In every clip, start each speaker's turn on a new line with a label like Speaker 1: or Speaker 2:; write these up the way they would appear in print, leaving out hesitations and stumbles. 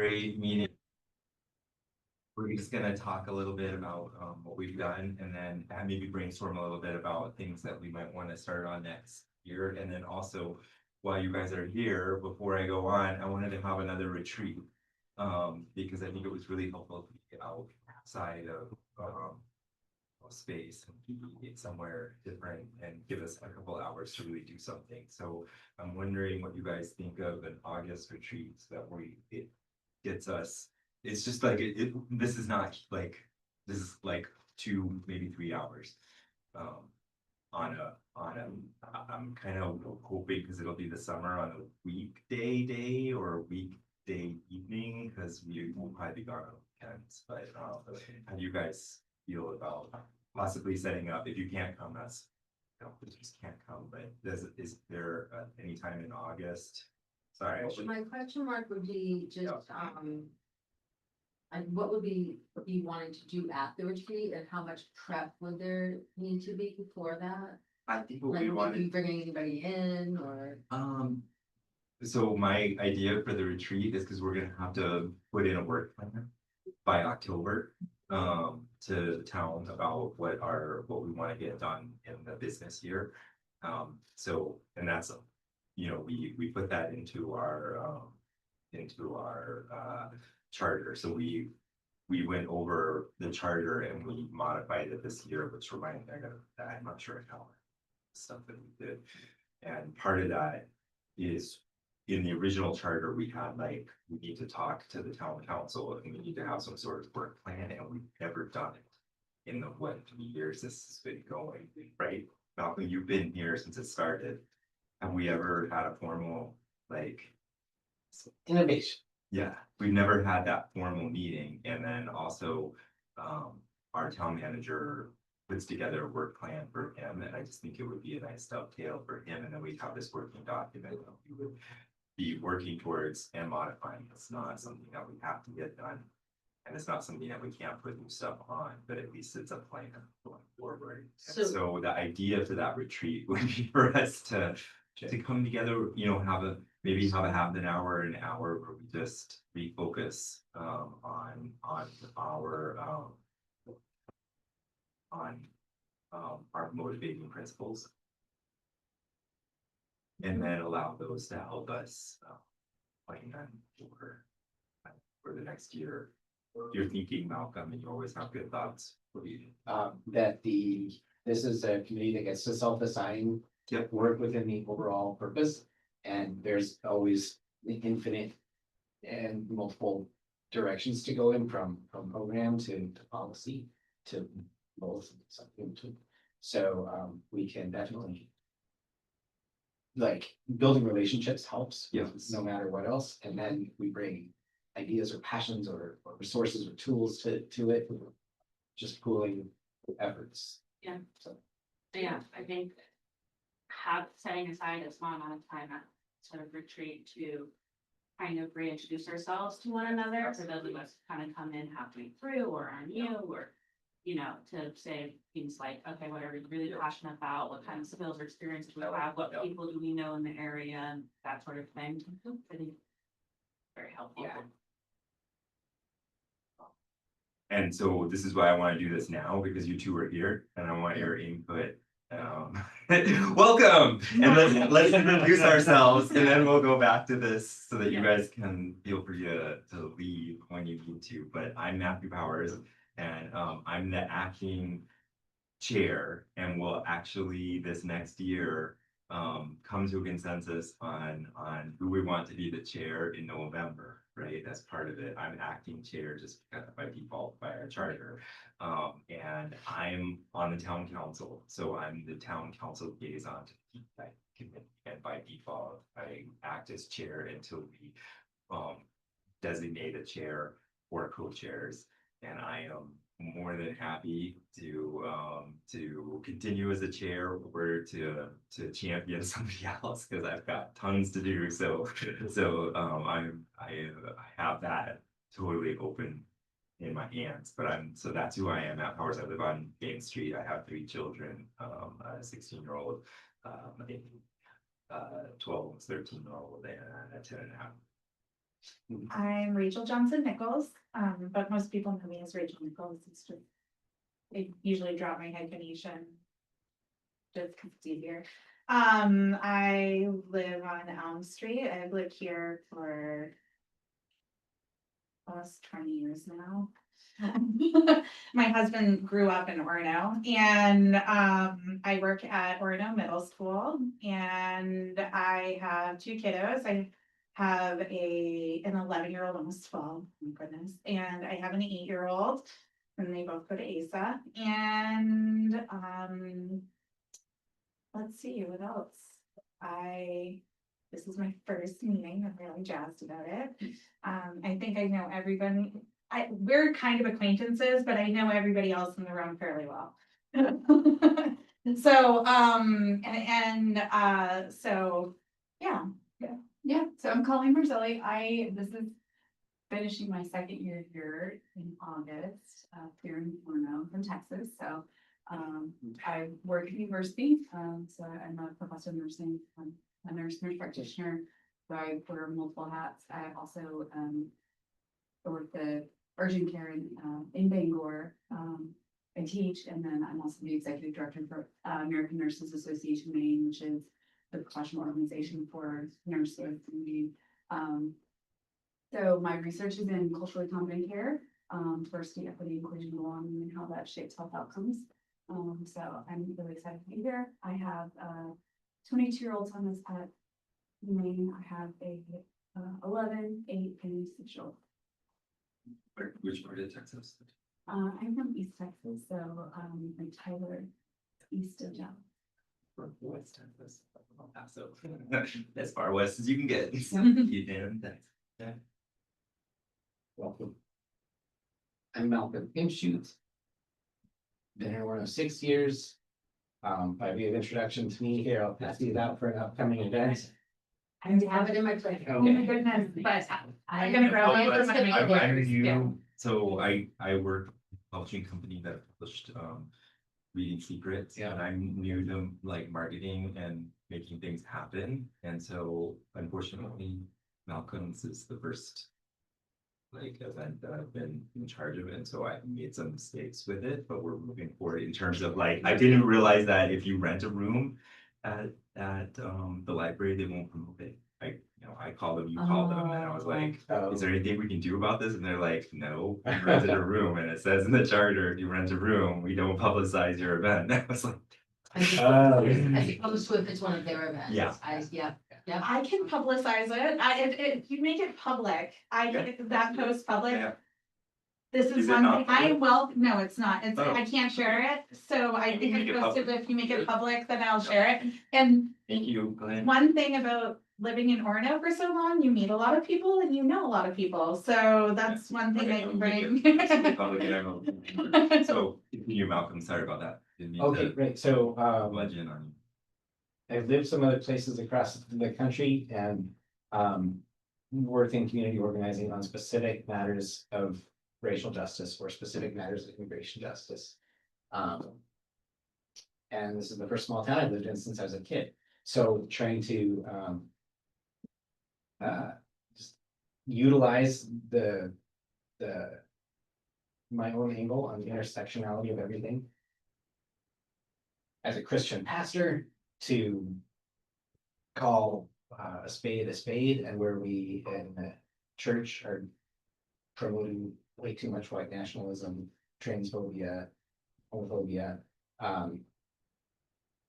Speaker 1: great meeting. We're just gonna talk a little bit about what we've done and then maybe brainstorm a little bit about things that we might want to start on next year. And then also, while you guys are here, before I go on, I wanted to have another retreat. Because I think it was really helpful to get outside of space and be somewhere different and give us a couple hours to really do something. So I'm wondering what you guys think of an August retreat that it gets us. It's just like this is not like this is like 2 maybe 3 hours on a I'm kind of hoping because it'll be the summer on a weekday day or a weekday evening because we won't probably be gone on weekends. But how do you guys feel about possibly setting up? If you can't come, that's you just can't come. But is there any time in August? Sorry,
Speaker 2: My question mark would be just, what would be wanting to do at the retreat and how much prep would there need to be before that?
Speaker 1: I think what
Speaker 2: Like,
Speaker 1: we
Speaker 2: would
Speaker 1: wanted.
Speaker 2: you bringing anybody in or?
Speaker 1: So my idea for the retreat is because we're gonna have to put in a work plan by October to the town about what we want to get done in the business year. So and that's we put that into our charter. So we went over the charter and we modified it this year, which reminded me that I'm not sure how stuff that we did. And part of that is in the original charter, we had like, we need to talk to the town council and we need to have some sort of work plan, and we've never done it in the 3 years this has been going, right? Malcolm, you've been here since it started. Have we ever had a formal like
Speaker 3: innovation?
Speaker 1: Yeah, we've never had that formal meeting. And then also our town manager puts together a work plan for him, and I just think it would be a nice dovetail for him, and then we'd have this working document that we would be working towards and modifying. It's not something that we have to get done, and it's not something that we can't put new stuff on, but at least it's a plan going forward. And so the idea for that retreat would be for us to come together, maybe have a half an hour, an hour where we just refocus on our motivating principles, and then allow those to help us plan for the next year. You're thinking, Malcolm, and you always have good thoughts. What do you think?
Speaker 3: This is a committee that gets to self-assign.
Speaker 1: Yep.
Speaker 3: Work within the overall purpose, and there's always the infinite and multiple directions to go in from program to policy to both something to. So we can definitely building relationships helps.
Speaker 1: Yes.
Speaker 3: No matter what else, and then we bring ideas or passions or resources or tools to it, just pooling efforts.
Speaker 4: Yeah.
Speaker 3: So
Speaker 4: Yeah, I think setting aside a small amount of time at sort of retreat to kind of reintroduce ourselves to one another for those of us kind of come in halfway through or are new, or to say things like, okay, what are we really passionate about? What kind of skills or experience do we have? What people do we know in the area? And that sort of thing. I think very helpful.
Speaker 3: Yeah.
Speaker 1: And so this is why I want to do this now, because you two are here and I want your input. Welcome, and let's introduce ourselves, and then we'll go back to this so that you guys can feel free to leave when you need to. But I'm Matthew Powers, and I'm the acting chair, and will actually this next year come to a consensus on who we want to be the chair in November. Right, that's part of it. I'm acting chair just by default by our charter, and I'm on the town council, so I'm the town council liaison to the committee, and by default I act as chair until we designate a chair or co-chairs, and I am more than happy to continue as a chair or to champion somebody else, because I've got tons to do. So I have that totally open in my hands. But so that's who I am at Powers. I live on Main Street. I have 3 children, a 16-year-old, 12, 13-year-old, and a 10 and a half.
Speaker 5: I'm Rachel Johnson Nichols, but most people know me as Rachel Nichols. It's just, I usually drop my hyphenation. Just 'cause it's easier. I live on Elm Street. I've lived here for almost 20 years now. My husband grew up in Orono and I work at Orono Middle School and I have two kiddos. I have an 11-year-old, almost 12, my goodness, and I have an 8-year-old and they both go to ASA. And let's see, what else? This is my first meeting. I'm really jazzed about it. I think I know everybody. We're kind of acquaintances, but I know everybody else in the room fairly well. So, so, yeah.
Speaker 6: Yeah, so I'm Colleen Marzilli. This is finishing my second year here in August, here in Orono from Texas. So I work at university, so I'm a professor of nursing, I'm a nurse practitioner. So I wear multiple hats. I also work the urgent care in Bangor. I teach, and then I'm also the executive director for American Nurses Association Maine, which is the professional organization for nurses. So my research is in culturally competent care, diversity, equity, inclusion, belonging, and how that shapes health outcomes. So I'm really excited to be here. I have 22-year-old son that's at Maine. I have a 11, 8, and 6-year-old.
Speaker 1: Which part of Texas?
Speaker 6: I'm from East Texas, so like Tyler, east of Dallas.
Speaker 1: From West Texas. El Paso. As far west as you can get. You damn Texas. Yeah.
Speaker 3: Welcome. I'm Malcolm Pinshoot. Been here 1 of 6 years. By way of introduction to me here, I'll pass these out for an upcoming event.
Speaker 2: I already have it in my plate.
Speaker 5: Oh my goodness, but I'm gonna grab
Speaker 2: I-
Speaker 5: one from my
Speaker 1: I'm
Speaker 5: neighbors. Yeah.
Speaker 1: new, so I work for a publishing company that published Reading Secrets.
Speaker 3: Yeah.
Speaker 1: And I'm new to like marketing and making things happen. And so unfortunately, Malcolm's is the first like event that I've been in charge of, and so I made some mistakes with it, but we're moving forward in terms of like, I didn't realize that if you rent a room at the library, they won't promote it. I call them, you call them, and I was like, is there anything we can do about this? And they're like, no, you rented a room, and it says in the charter, if you rent a room, we don't publicize your event. And I was like,
Speaker 2: As opposed to if it's one of their events.
Speaker 1: Yeah.
Speaker 2: Yeah.
Speaker 5: I can publicize it. If you make it public, I can, that post public.
Speaker 1: yeah,
Speaker 5: This
Speaker 1: Is
Speaker 5: is
Speaker 1: it
Speaker 5: one
Speaker 1: not
Speaker 5: thing,
Speaker 1: public?
Speaker 5: no, it's not. It's,
Speaker 1: Oh.
Speaker 5: I can't share it. So I
Speaker 1: You
Speaker 5: think
Speaker 1: make
Speaker 5: it's
Speaker 1: it
Speaker 5: posted,
Speaker 1: public.
Speaker 5: if you make it
Speaker 1: Good.
Speaker 5: public, then I'll share it. And
Speaker 1: thank you, Glenn.
Speaker 5: one thing about living in Orono for so long, you meet a lot of people and you know a lot of people. So that's one thing I can bring.
Speaker 1: So, continue, Malcolm, sorry about that. Didn't mean
Speaker 3: Okay,
Speaker 1: to
Speaker 3: great. So
Speaker 1: budge in on you.
Speaker 3: I've lived some other places across the country and worked in community organizing on specific matters of racial justice or specific matters of immigration justice. And this is the first small town I've lived in since I was a kid. So trying to just utilize my own angle on the intersectionality of everything as a Christian pastor to call a spade, and where we in the church are promoting way too much white nationalism, transphobia, homophobia.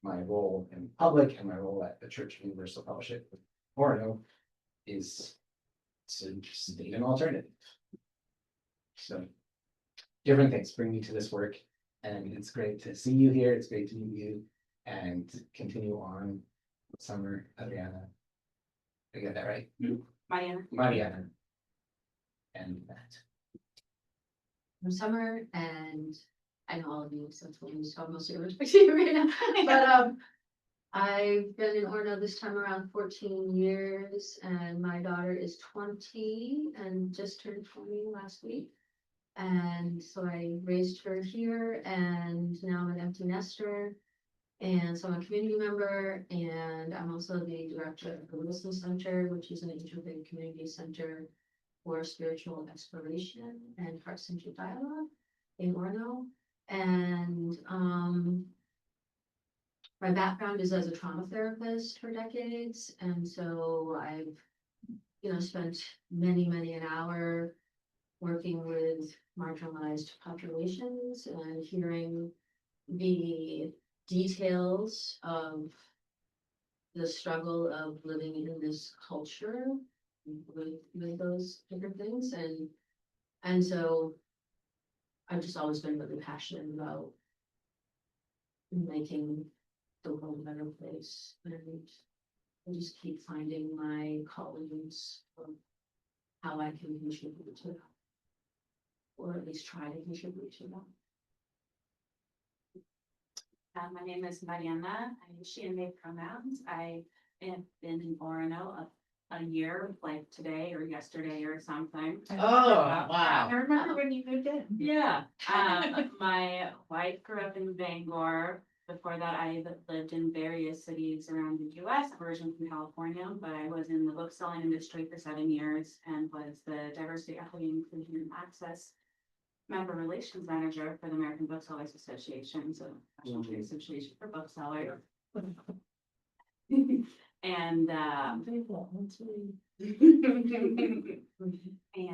Speaker 3: My role in public and my role at the Church of Universal Fellowship with Orono is to state an alternative. So different things bring me to this work, and it's great to see you here. It's great to meet you and continue on with Summer, Adriana. I get that right? Mariana. And Matt.
Speaker 2: I'm Summer, and I know all of you, so it's only so most of you right now. But I've been in Orono this time around 14 years, and my daughter is 20 and just turned 20 last week. And so I raised her here, and now I'm an empty nester. And so I'm a community member, and I'm also the director of the Wilson Center, which is an interfaith community center for spiritual exploration and heart-centered dialogue in Orono. And my background is as a trauma therapist for decades, and so I've, spent many an hour working with marginalized populations and hearing the details of the struggle of living in this culture with those different things. And so I've just always been really passionate about making the world a better place, and I just keep finding my callings of how I can contribute to, or at least try to contribute to that.
Speaker 4: My name is Mariana. I use she and they pronouns. I have been in Orono a year, like today or yesterday or something.
Speaker 5: I remember when you moved in.
Speaker 4: Yeah. My wife grew up in Bangor. Before that, I lived in various cities around the US. I'm originally from California, but I was in the book selling industry for 7 years and was the diversity, equity, inclusion, and access member relations manager for the American Booksellers Association, so National Trade Association for Booksellers. And and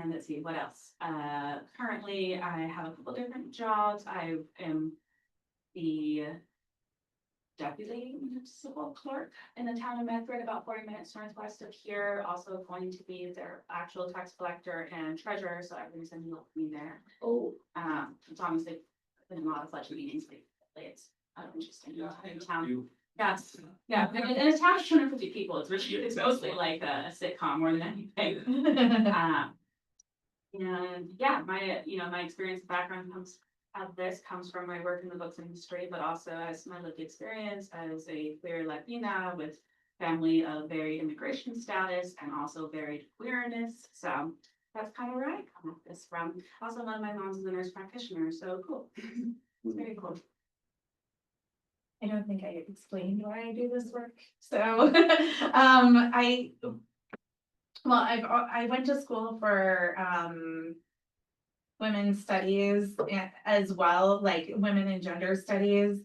Speaker 4: let's see, what else? Currently, I have a couple different jobs. I am the deputy municipal clerk in the town of Medford, about 40 minutes northwest of here. Also going to be their actual tax collector and treasurer, so every reason you look me there.
Speaker 2: Oh,
Speaker 4: It's honestly been a lot of budget meetings lately. It's interesting. In town. Yes, yeah, and a town of 250 people. It's mostly like a sitcom more than anything. And yeah, my experience and background comes from my work in the books industry, but also as my lived experience as a queer Latina with family of varied immigration status and also varied queerness. So that's kind of where I come at this from. Also, one of my moms is a nurse practitioner, so cool. It's very cool.
Speaker 5: I don't think I explained why I do this work. So, I went to school for, women's studies as well, like women and gender studies.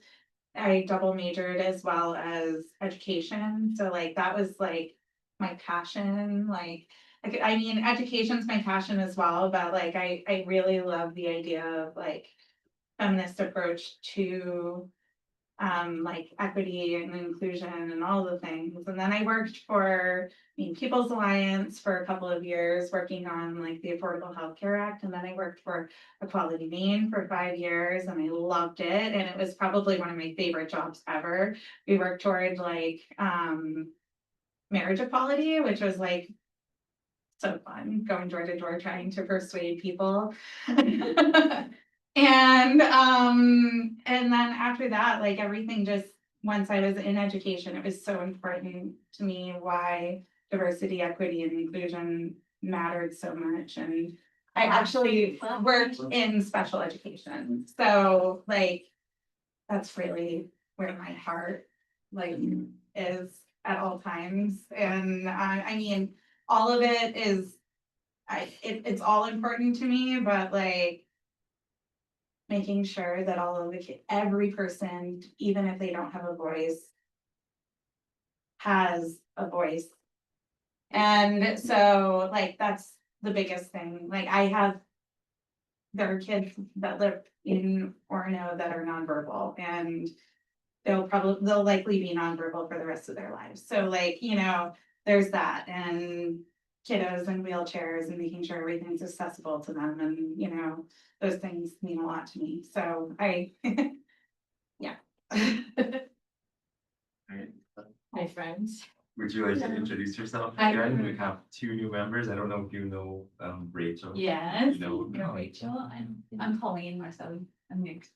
Speaker 5: I double majored as well as education. So like, that was like my passion, like, I mean, education's my passion as well, but like, I really love the idea of like feminist approach to like equity and inclusion and all the things. And then I worked for People's Alliance for a couple of years, working on like the Affordable Health Care Act. And then I worked for Equality Maine for 5 years and I loved it. And it was probably one of my favorite jobs ever. We worked toward like marriage equality, which was like so fun, going door to door trying to persuade people. And then after that, like everything just, once I was in education, it was so important to me why diversity, equity, and inclusion mattered so much. And I actually worked in special education. So like, that's really where my heart like is at all times. And I mean, all of it is, it's all important to me, but like, making sure that all of every person, even if they don't have a voice, has a voice. And so like, that's the biggest thing. Like there are kids that live in Orono that are nonverbal, and they'll likely be nonverbal for the rest of their lives. So like, there's that, and kiddos in wheelchairs and making sure everything's accessible to them, and those things mean a lot to me. So yeah.
Speaker 1: Alright,
Speaker 7: Hi, friends.
Speaker 1: would you like to introduce yourself again? We have 2 new members. I don't know if you know Rachel.
Speaker 7: Yes,
Speaker 1: You know,
Speaker 7: I'm Rachel. I'm Colleen Marcelli. I'm Nick.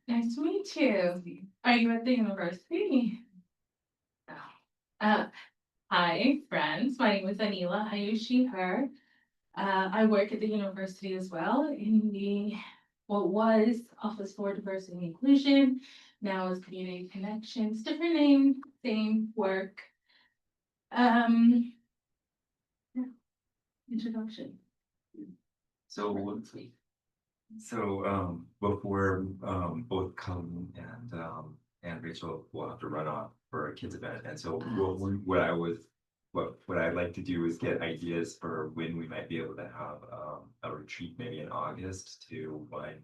Speaker 7: Nice to meet you. Are you at the university? Hi, friends. My name is Anila. I use she, her. I work at the university as well in what was Office for Diversity and Inclusion. Now is Community Connections. Different name, same work. Yeah. Introduction.
Speaker 1: So, before, both Colleen and Rachel will have to run off for a kids event, and so what I'd like to do is get ideas for when we might be able to have, a retreat maybe in August to, one,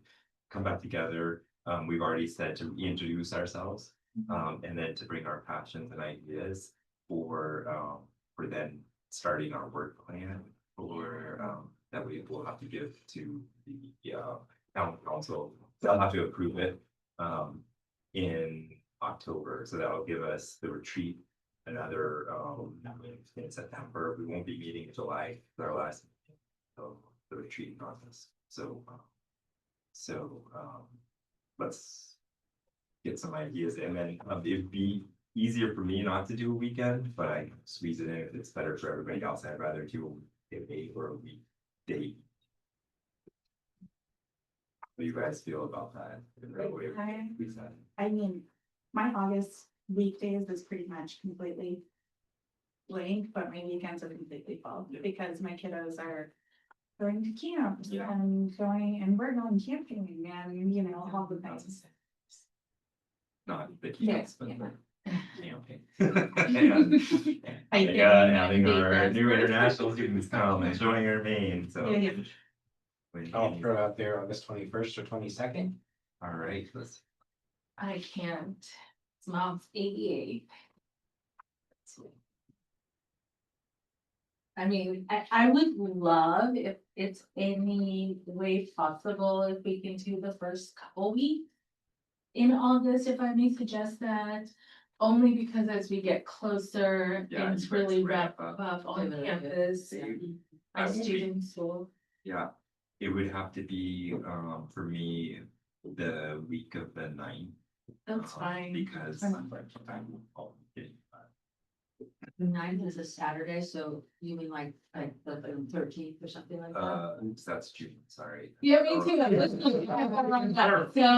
Speaker 1: come back together. We've already said to reintroduce ourselves, and then to bring our passions and ideas for then starting our work plan for, that we will have to give to the town council. They'll have to approve it in October, so that'll give us the retreat another in September. We won't be meeting in July, our last meeting of the retreat process. So let's get some ideas, and then it'd be easier for me not to do a weekend, but I can squeeze it in if it's better for everybody else. I'd rather do a day or a week date. What do you guys feel about that?
Speaker 5: I mean, my August weekdays is pretty much completely blank, but my weekends are completely full because my kiddos are going to camp and we're going camping and, you know, all the things.
Speaker 1: Not the
Speaker 5: Yes,
Speaker 1: kids, but
Speaker 5: yeah.
Speaker 1: camping.
Speaker 5: I think
Speaker 1: Having
Speaker 7: maybe
Speaker 1: our
Speaker 7: that's
Speaker 1: new
Speaker 7: worth it.
Speaker 1: international students come and join our main, so.
Speaker 5: Yeah, yeah.
Speaker 3: I'll throw out there August 21st or 22nd.
Speaker 1: All right, let's.
Speaker 7: I can't. It's mom's 88. I mean, I would love if it's any way possible if we can do the first couple weeks in August, if I may suggest that. Only because as we get closer,
Speaker 1: Yeah,
Speaker 7: things
Speaker 1: you guys
Speaker 7: really
Speaker 1: ramp
Speaker 7: wrap
Speaker 1: up.
Speaker 7: up on
Speaker 2: Yeah.
Speaker 7: campus.
Speaker 1: I
Speaker 7: Our
Speaker 1: won't be-
Speaker 7: students will.
Speaker 1: Yeah, it would have to be, for me, the week of the 9th.
Speaker 7: That's fine.
Speaker 1: Because
Speaker 7: I'm
Speaker 1: I'm.
Speaker 7: not working.
Speaker 2: The 9th is a Saturday, so you mean like the 13th or something like that?
Speaker 1: Oops, that's June, sorry.
Speaker 7: Yeah, me too. So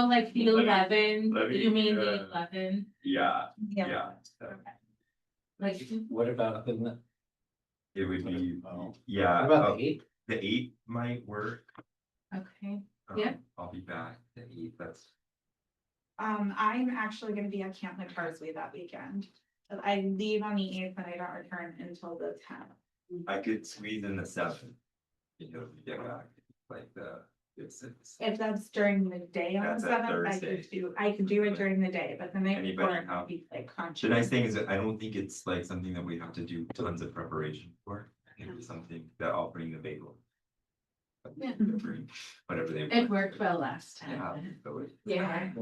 Speaker 7: like the 11,
Speaker 1: let me,
Speaker 7: you mean the 11?
Speaker 1: Yeah,
Speaker 5: Yeah.
Speaker 1: yeah.
Speaker 7: Like,
Speaker 3: What about the,
Speaker 1: It would be,
Speaker 3: Oh.
Speaker 1: yeah.
Speaker 3: what about the 8th?
Speaker 1: The 8th might work.
Speaker 7: okay, Yeah.
Speaker 1: I'll be back the 8th, that's.
Speaker 5: I'm actually gonna be at Camp Carsway that weekend. I leave on the 8th and I don't return until the 10th.
Speaker 1: I could squeeze in the 7th. You know, to get back, like it's.
Speaker 5: If that's during the day on the
Speaker 1: That's a
Speaker 5: 7th,
Speaker 1: Thursday.
Speaker 5: I could do it during the day, but the night
Speaker 1: Anybody
Speaker 5: before I'll
Speaker 1: have-
Speaker 5: be like
Speaker 1: The
Speaker 5: crunching.
Speaker 1: nice thing is that I don't think it's like something that we have to do tons of preparation for. I think it's something that I'll bring the bagel.
Speaker 7: Yeah.
Speaker 1: Whatever they.
Speaker 7: it
Speaker 1: want.
Speaker 7: worked well last
Speaker 1: Yeah,
Speaker 7: time.
Speaker 1: so it-
Speaker 7: Yeah.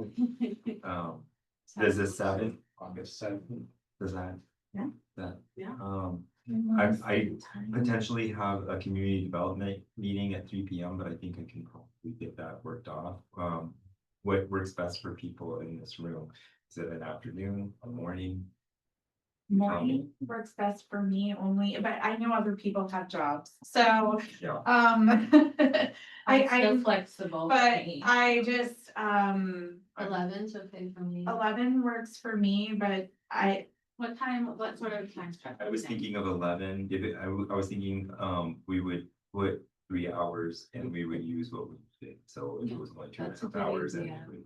Speaker 1: There's a 7th,
Speaker 3: August 7th.
Speaker 1: does that?
Speaker 5: Yeah.
Speaker 1: That.
Speaker 7: Yeah.
Speaker 1: I potentially have a community development meeting at 3 p.m., but I think I can probably get that worked off. What works best for people in this room? Is it an afternoon, a morning?
Speaker 5: Morning works best for me only, but I know other people have jobs, so,
Speaker 1: Yeah.
Speaker 7: I'm
Speaker 5: I,
Speaker 7: still flexible.
Speaker 5: but I just,
Speaker 2: 11's okay for me.
Speaker 5: 11 works for me, but
Speaker 4: What time, what sort of time?
Speaker 1: I was thinking of 11, I was thinking, we would put 3 hours and we would use what we did, so if it was only 2.5
Speaker 2: That's a good
Speaker 1: hours and
Speaker 2: idea.
Speaker 1: we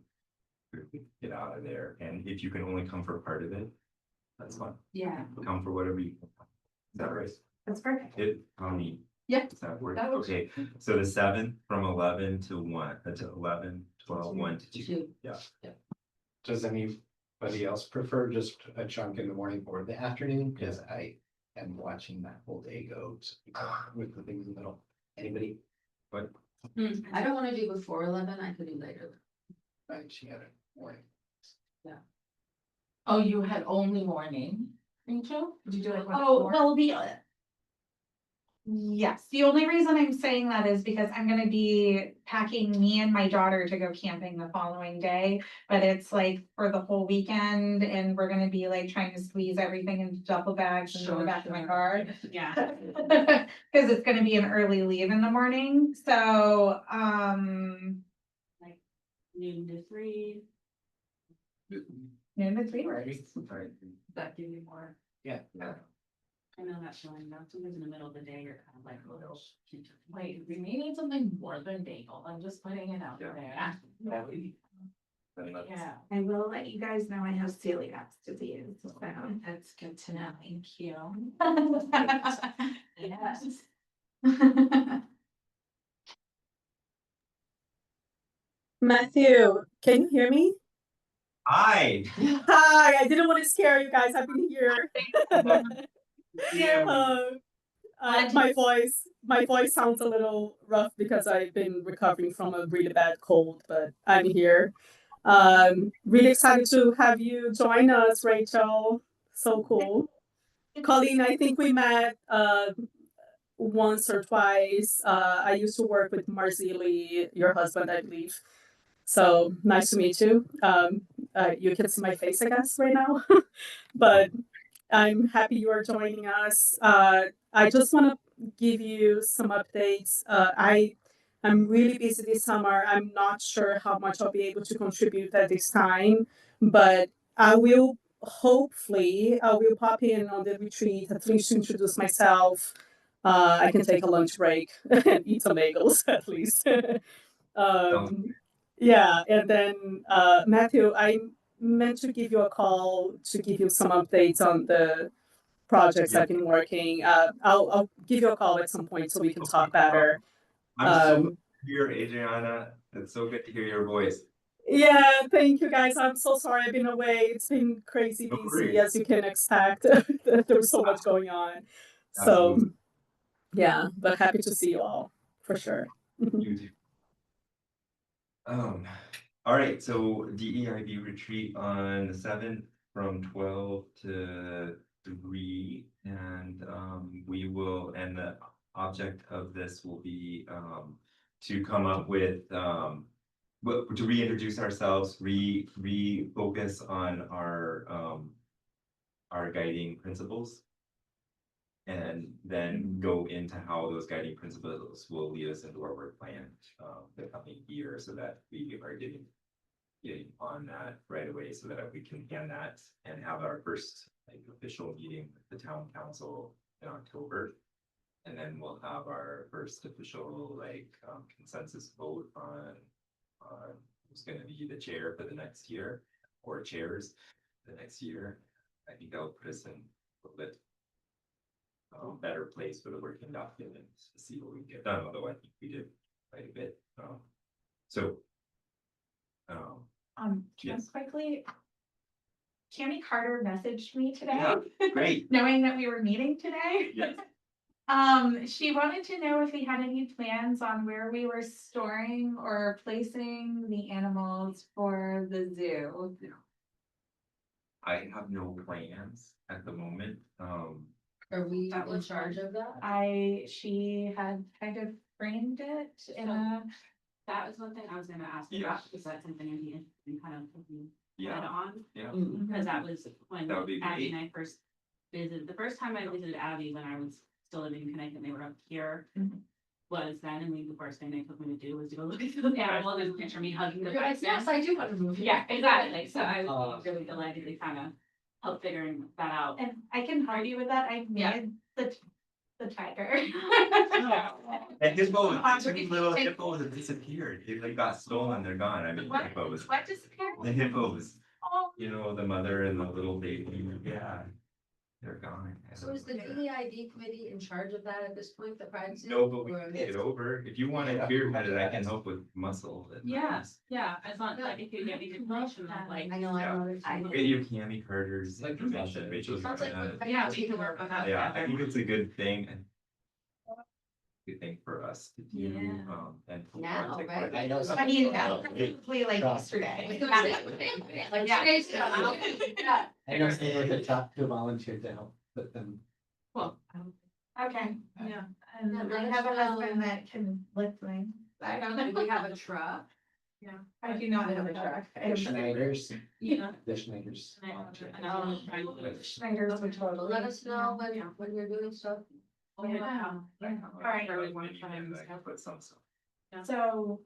Speaker 1: would get out of there, and if you can only come for part of it, that's fine,
Speaker 7: Yeah.
Speaker 1: come for whatever you. Is that right?
Speaker 5: that's perfect.
Speaker 7: Yeah,
Speaker 1: Does that work?
Speaker 7: that works.
Speaker 1: Okay, so the 7th from 11 to 1, to 11, 12, 1 to 2,
Speaker 2: Two.
Speaker 1: yeah.
Speaker 3: Does anybody else prefer just a chunk in the morning or the afternoon? Because I am watching that whole day go with the things in the middle. Anybody?
Speaker 1: But
Speaker 2: I don't wanna do before 11, I could do later.
Speaker 3: Right, she had a morning.
Speaker 7: Oh, you had only morning, Rachel?
Speaker 5: Did you do like? Oh, well, yes, the only reason I'm saying that is because I'm gonna be packing me and my daughter to go camping the following day. But it's like for the whole weekend and we're gonna be like trying to squeeze everything into duffel bags and in the
Speaker 2: Sure,
Speaker 5: back of my
Speaker 2: sure.
Speaker 5: car.
Speaker 7: Yeah.
Speaker 5: Cause it's gonna be an early leave in the morning, so,
Speaker 4: Noon to 3.
Speaker 5: noon to 3 works.
Speaker 1: Alright.
Speaker 2: That give you more.
Speaker 3: Yeah.
Speaker 4: I know that feeling, though, sometimes in the middle of the day, you're kind of like, oh,
Speaker 7: Wait, we may need something more than bagel. I'm just putting it out
Speaker 1: Yeah.
Speaker 7: there.
Speaker 1: Then let's-
Speaker 7: Yeah,
Speaker 5: I will let you guys know I have celiac disease, so.
Speaker 7: that's good to know. Thank you.
Speaker 4: yes.
Speaker 8: Matthew, can you hear me?
Speaker 1: Hi.
Speaker 8: Hi, I didn't want to scare you guys. I've been here. My voice sounds a little rough because I've been recovering from a really bad cold, but I'm here. Really excited to have you join us, Rachel. So cool. Colleen, I think we met once or twice. I used to work with Marzili, your husband, I believe. So nice to meet you. You can see my face, I guess, right now. But I'm happy you are joining us. I just want to give you some updates. I'm really busy this summer. I'm not sure how much I'll be able to contribute at this time, but I will pop in on the retreat at least to introduce myself. I can take a lunch break and eat some bagels at least. um, yeah, and then Matthew, I meant to give you a call to give you some updates on the projects
Speaker 1: Yeah.
Speaker 8: I've been working. I'll give you a call at some point so we can talk better.
Speaker 1: I'm so good
Speaker 8: Um,
Speaker 1: to hear Adriana. It's so good to hear your voice.
Speaker 8: yeah, thank you guys. I'm so sorry I've been away. It's been crazy
Speaker 1: No
Speaker 8: busy
Speaker 1: worries.
Speaker 8: as you can expect. There's so much going on. So
Speaker 1: Absolutely.
Speaker 8: yeah, but happy to see you all for sure.
Speaker 1: You too. All right, so DEIB retreat on the 7th from 12 to 3, and and the object of this will be to come up with to reintroduce ourselves, refocus on our guiding principles, and then go into how those guiding principles will lead us into our work plan the coming year, so that we are getting on that right away, so that we can end that and have our first official meeting with the town council in October. And then we'll have our first official consensus vote on who's gonna be the chair for the next year, or chairs the next year. I think that'll put us in a little bit better place for the working document to see what we can get done, although I think we did quite a bit. So yes.
Speaker 5: Just quickly. Tammy Carter messaged me today.
Speaker 1: Yeah, great.
Speaker 5: Knowing that we were meeting today.
Speaker 1: Yes.
Speaker 5: She wanted to know if we had any plans on where we were storing or placing the animals for the zoo.
Speaker 1: I have no plans at the moment.
Speaker 2: Are we
Speaker 4: That
Speaker 2: in
Speaker 4: was
Speaker 2: charge of that?
Speaker 5: She had kind of framed it in a.
Speaker 4: That was one thing I was gonna ask
Speaker 1: Yeah.
Speaker 4: about, because that's something I'd be interested in kind of looking head
Speaker 1: Yeah,
Speaker 4: on.
Speaker 1: yeah.
Speaker 4: Because that was when
Speaker 1: That would be
Speaker 4: Abby
Speaker 1: great.
Speaker 4: and I first visited, the first time I visited Abby when I was still living in Connecticut, they were up here.
Speaker 5: Mhm.
Speaker 4: Was then, and the first thing they told me to do was to go look at the animal, and then picture me hugging the
Speaker 2: You're like,
Speaker 4: bison.
Speaker 2: yes, I do want to move.
Speaker 4: Yeah, exactly, so I was really delighted to kind of help figuring that out.
Speaker 5: And I can help you with that. I
Speaker 4: Yeah.
Speaker 5: made the tiger.
Speaker 1: And hippos, two little hippos have disappeared. They got stolen, they're gone. I mean,
Speaker 5: What?
Speaker 1: hippos.
Speaker 5: What disappeared?
Speaker 1: The hippos,
Speaker 5: Oh,
Speaker 1: the mother and the little baby, yeah, they're gone.
Speaker 2: So is the DEIB committee in charge of that at this point, the privacy?
Speaker 1: No, but we
Speaker 2: Or-
Speaker 1: can take it over. If you want to spearhead it, I can help with muscle.
Speaker 4: Yeah, as long, like, if you get me information, like.
Speaker 2: I know, I know.
Speaker 1: We'll get you Cammy Carter's information, Rachel's.
Speaker 2: Sounds like.
Speaker 4: Yeah, we can work on that
Speaker 1: Yeah, I
Speaker 4: together.
Speaker 1: think it's a good thing. And good thing for us to do,
Speaker 4: Yeah.
Speaker 1: And. for
Speaker 2: Now,
Speaker 1: project
Speaker 2: right?
Speaker 1: like
Speaker 3: I know.
Speaker 5: I mean, probably like
Speaker 2: I
Speaker 5: yesterday.
Speaker 2: was gonna say, like, today's come. Yeah.
Speaker 3: I know they were the top two volunteered to help put them.
Speaker 4: Well,
Speaker 5: Okay,
Speaker 4: yeah.
Speaker 5: and
Speaker 2: Yeah,
Speaker 5: I
Speaker 2: let
Speaker 5: have a
Speaker 2: us know.
Speaker 5: husband that can lift me. I don't
Speaker 2: Do
Speaker 5: know.
Speaker 2: we have a truck?
Speaker 5: I do not have a truck. I have
Speaker 3: Schneider's,
Speaker 4: Yeah.
Speaker 3: the Schneider's.
Speaker 4: I know, trying to-
Speaker 5: Schneider's would
Speaker 2: Well,
Speaker 5: totally.
Speaker 2: let us know
Speaker 4: Yeah.
Speaker 2: when you're doing stuff.
Speaker 5: Yeah. Alright.
Speaker 4: Really one time and stuff.
Speaker 1: Put some stuff.
Speaker 5: So.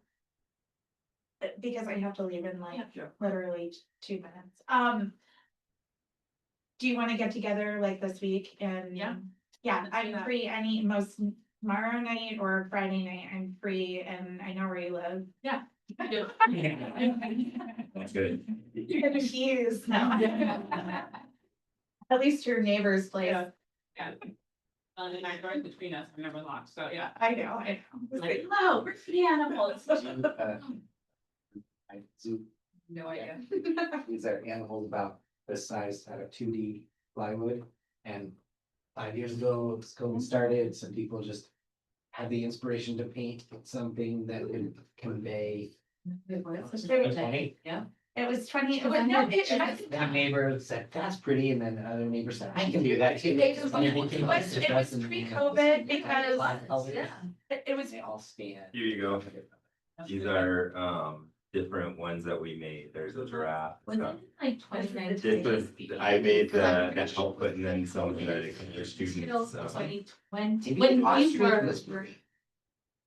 Speaker 5: Because I have to leave in like
Speaker 1: Yeah.
Speaker 5: literally 2 minutes. Do you wanna get together like this week and?
Speaker 4: Yeah.
Speaker 5: Yeah, I'm free tomorrow night or Friday night, I'm free and I know where you live.
Speaker 7: Yeah.
Speaker 1: That's good.
Speaker 5: You're confused, no. At least your neighbor's place.
Speaker 7: Yeah. Yeah. And I drive between us, I never locked, so yeah.
Speaker 5: I know.
Speaker 7: Like, hello, we're free animals.
Speaker 3: I zoo,
Speaker 6: No idea.
Speaker 3: these are animals about this size out of 2D plywood. And 5 years ago, this COVID started, some people just had the inspiration to paint something that would convey.
Speaker 5: Yeah. It was 20, no,
Speaker 3: That neighbor said, that's pretty, and then another neighbor said, I can do that too.
Speaker 5: it was pre-COVID because it was.
Speaker 3: They all stand.
Speaker 1: Here you go. These are different ones that we made. There's a giraffe.
Speaker 7: Was it like 2019?
Speaker 1: This was, I made the output and then some of the students.
Speaker 7: 2020,
Speaker 3: Maybe
Speaker 7: when
Speaker 3: the
Speaker 7: we were,
Speaker 3: was great.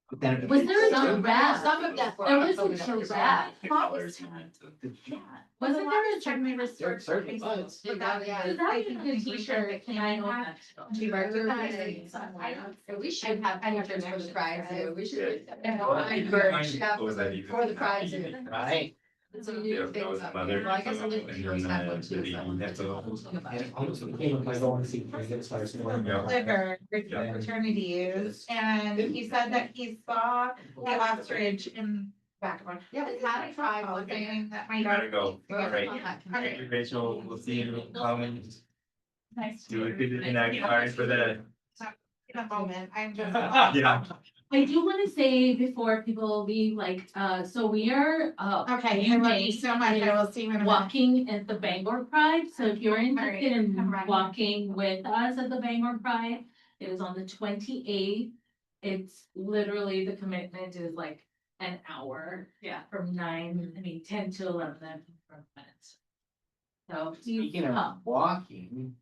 Speaker 3: But then.
Speaker 7: was there a giraffe?
Speaker 2: Some of that.
Speaker 7: There was a giraffe.
Speaker 3: Yeah.
Speaker 7: Wasn't there a giraffe?
Speaker 3: There certainly was.
Speaker 7: Is that a good t-shirt? Can I have?
Speaker 2: We should have pictures for the pride zoo, we should.
Speaker 1: What was that even?
Speaker 2: For the pride zoo.
Speaker 3: Right.
Speaker 2: It's a
Speaker 1: There
Speaker 2: new
Speaker 1: was
Speaker 2: thing.
Speaker 1: mother.
Speaker 2: Well, I guess the living
Speaker 1: And
Speaker 2: rooms
Speaker 1: then
Speaker 2: have one
Speaker 1: the
Speaker 2: too.
Speaker 1: baby had to-
Speaker 3: And it almost became like going to see presidents.
Speaker 5: Liver fraternities, and he said that he saw the ostrich in back of one.
Speaker 2: Yeah, we had a pride one day.
Speaker 5: Saying that my
Speaker 1: You gotta
Speaker 5: daughter.
Speaker 1: go. All right. Thank you, Rachel. We'll see you in comments.
Speaker 7: Nice.
Speaker 1: Do it in that card for the.
Speaker 5: In a moment, I'm just.
Speaker 1: Yeah.
Speaker 7: I do want to say before people leave, like, so we are,
Speaker 5: Okay, I love you so much, I will see you in a minute.
Speaker 7: walking at the Bangor Pride, so if you're interested in
Speaker 5: I'm right.
Speaker 7: walking with us at the Bangor Pride, it is on the 28th. It's literally, the commitment is like an hour, from 10 to 11 minutes. So please
Speaker 3: Speaking of
Speaker 7: come,
Speaker 3: walking,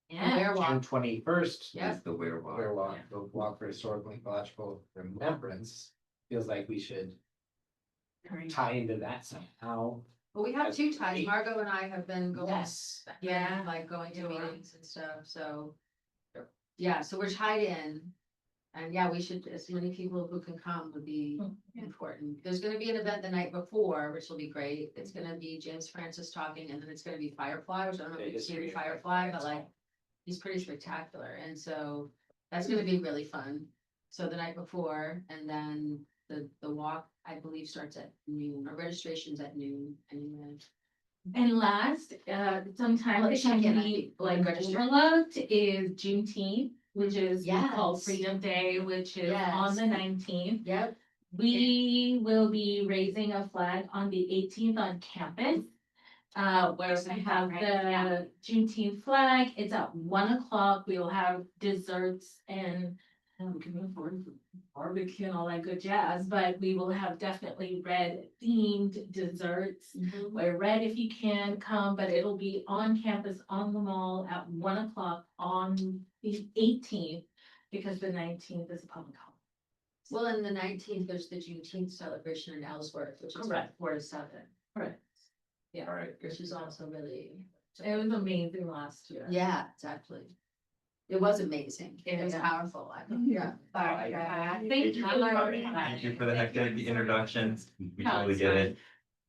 Speaker 7: yeah,
Speaker 3: June 21st
Speaker 2: Yeah.
Speaker 3: is the Werewolf, the Walk for Historical and Ecological Remembrance. Feels like we should tie into that somehow.
Speaker 2: Well, we have two ties, Margot and I have been going.
Speaker 3: Yes.
Speaker 2: Yeah, like going to meetings and stuff, so. Yeah, so we're tied in. And yeah, we should, as many people who can come would be important. There's gonna be an event the night before, which will be great. It's gonna be James Francis talking, and then it's gonna be Firefly, which I don't know if you've seen Firefly, but like. He's pretty spectacular, and so that's gonna be really fun. So the night before, and then the walk, I believe, starts at noon, or registration's at noon anyway.
Speaker 7: and last, sometimes
Speaker 2: Well,
Speaker 7: it
Speaker 2: check
Speaker 7: can
Speaker 2: in, I
Speaker 7: be
Speaker 2: think,
Speaker 7: like
Speaker 2: register.
Speaker 7: overlooked is Juneteenth, which is we call
Speaker 2: Yes.
Speaker 7: Freedom Day, which is on
Speaker 2: Yes.
Speaker 7: the 19th.
Speaker 2: Yep,
Speaker 7: We will be raising a flag on the 18th on campus. Where we have the Juneteenth flag, it's at 1 o'clock, we will have desserts and. Barbecue and all that good jazz, but we will have definitely red themed desserts. Wear red if you can come, but it'll be on campus, on the mall at 1 o'clock on the 18th. Because the 19th is a public holiday.
Speaker 2: well, and the 19th, there's the Juneteenth celebration in Ellsworth, which is from
Speaker 7: Correct.
Speaker 2: 4 to 7.
Speaker 7: Correct.
Speaker 2: Yeah,
Speaker 1: All right.
Speaker 2: which is also really.
Speaker 7: It was amazing last year.
Speaker 2: Yeah, exactly. It was amazing. It was
Speaker 7: Yeah.
Speaker 2: powerful. I thought. Yeah.
Speaker 7: Thank you.
Speaker 1: Thank you for the hectic introductions. We
Speaker 7: No,
Speaker 1: totally
Speaker 7: it's
Speaker 1: get
Speaker 7: fine.
Speaker 1: it.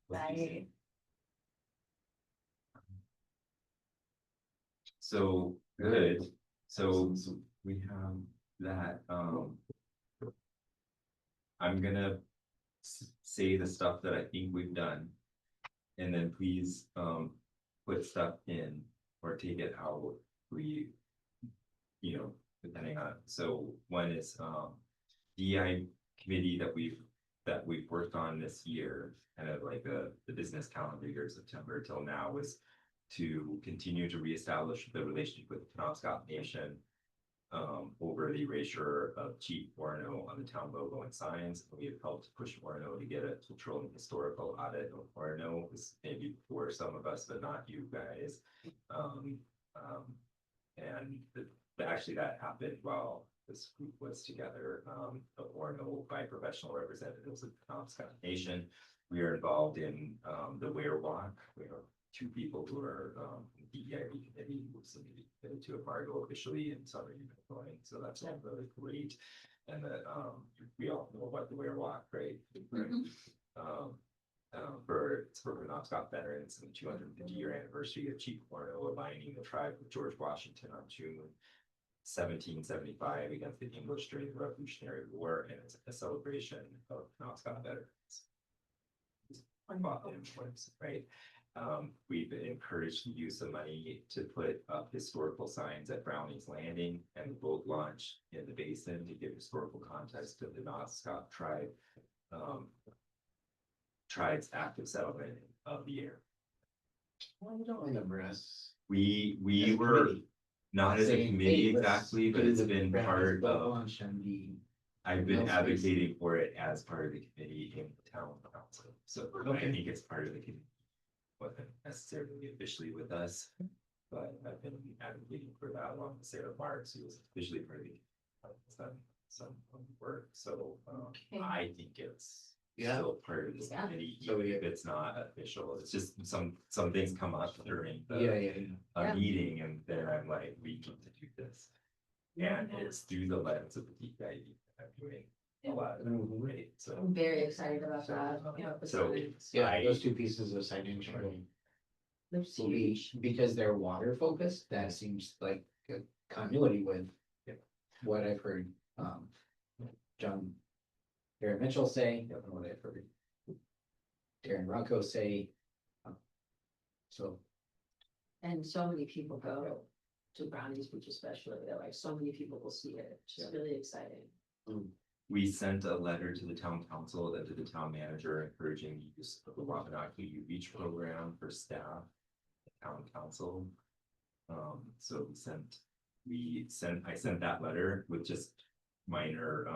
Speaker 7: Bye.
Speaker 1: So, good. So we have that, I'm gonna say the stuff that I think we've done. And then please, put stuff in or take it out, we, depending on, so one is, DI committee that we've worked on this year, kind of like the business calendar year, September till now, was to continue to reestablish the relationship with the Penobscot Nation over the erasure of Chief Orono on the town logo and signs. We have helped push Orono to get a cultural and historical audit of Orono, was maybe for some of us, but not you guys. And actually that happened while this group was together, or no by professional representatives of the Penobscot Nation. We are involved in, the Ware Walk. We have two people who are, DEIB committee, who's committed to a Fargo officially, and some are even going, so that's all really great. And that, we all know about the Ware Walk, right? It's for Penobscot veterans and the 250-year anniversary of Chief Orono aligning the tribe with George Washington on June 1775 against the English during the Revolutionary War, and it's a celebration of Penobscot veterans. Right. We've encouraged the use of money to put up historical signs at Browning's Landing and the boat launch in the basin to give historical context to the Penobscot tribe. Tribe's active settlement of the area.
Speaker 3: Well, I don't remember us.
Speaker 1: We
Speaker 3: as a
Speaker 1: were
Speaker 3: committee
Speaker 1: not as a
Speaker 3: saying,
Speaker 1: committee
Speaker 3: "Hey, let's
Speaker 1: exactly, but
Speaker 3: do
Speaker 1: it's
Speaker 3: the
Speaker 1: been
Speaker 3: Browning's
Speaker 1: part
Speaker 3: boat
Speaker 1: of,
Speaker 3: launch and the
Speaker 1: I've been
Speaker 3: Mill space.
Speaker 1: advocating for it as part of the committee in the town council. So I think it's part of the committee. Wasn't necessarily officially with us, but I've been advocating for that along with Sarah Marks, who was officially part of the some work. So I think it's still part of this
Speaker 2: Yeah.
Speaker 1: committee,
Speaker 3: So
Speaker 1: even if it's not official. It's just some things come up during the
Speaker 3: yeah.
Speaker 1: a
Speaker 2: Yeah.
Speaker 1: meeting, and then I'm like, we need to do this. And it's through the lens of the DEIB that I'm doing a lot of it, right? So.
Speaker 2: I'm very excited about that.
Speaker 1: So
Speaker 3: Yeah, those two pieces of signage will be, because they're water focused, that seems like a continuity with what I've heard, John Darren Mitchell say, and what I've heard Darren Rocco say. So,
Speaker 2: And so many people go to Brownies Beach especially, they're like, so many people will see it, which is really exciting.
Speaker 1: We sent a letter to the town council and to the town manager encouraging the use of the Wabanaki U Beach program for staff, town council. So I sent that letter with just minor,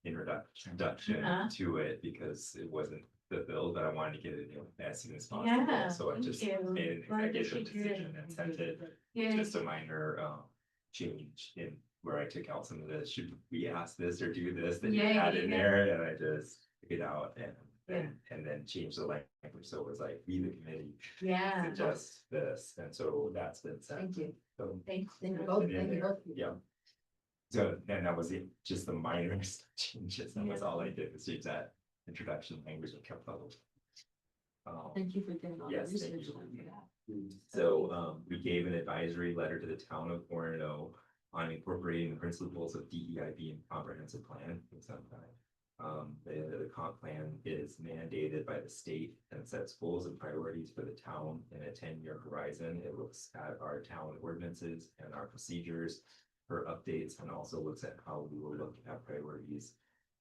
Speaker 1: introduction to it because it wasn't fulfilled, but I wanted to get it in as soon as possible.
Speaker 7: Yeah,
Speaker 1: So I
Speaker 7: thank
Speaker 1: just
Speaker 7: you.
Speaker 1: made an
Speaker 7: Glad that
Speaker 1: executive
Speaker 7: you did.
Speaker 1: decision and sent it.
Speaker 7: Yeah.
Speaker 1: Just a minor, change in where I took out some of the, should we ask this or do this, that you
Speaker 7: Yeah,
Speaker 1: had in
Speaker 7: yeah.
Speaker 1: there, and I just took it out and then changed the language, so it was like, we the committee
Speaker 7: Yeah.
Speaker 1: suggest this, and so that's been sent.
Speaker 2: Thank you.
Speaker 1: So,
Speaker 7: Thanks.
Speaker 2: Thank you both,
Speaker 1: it in
Speaker 2: thank you
Speaker 1: there.
Speaker 2: both.
Speaker 1: Yeah. So then that was it, just the minor changes, that was all I did, was change that introduction language and kept all of.
Speaker 2: Thank you for doing all the
Speaker 1: Yes, thank
Speaker 2: research
Speaker 1: you.
Speaker 2: on that.
Speaker 1: So, we gave an advisory letter to the town of Orono on incorporating the principles of DEIB and comprehensive plan. The comp plan is mandated by the state and sets goals and priorities for the town in a 10-year horizon. It looks at our town ordinances and our procedures for updates, and also looks at how we will look at priorities,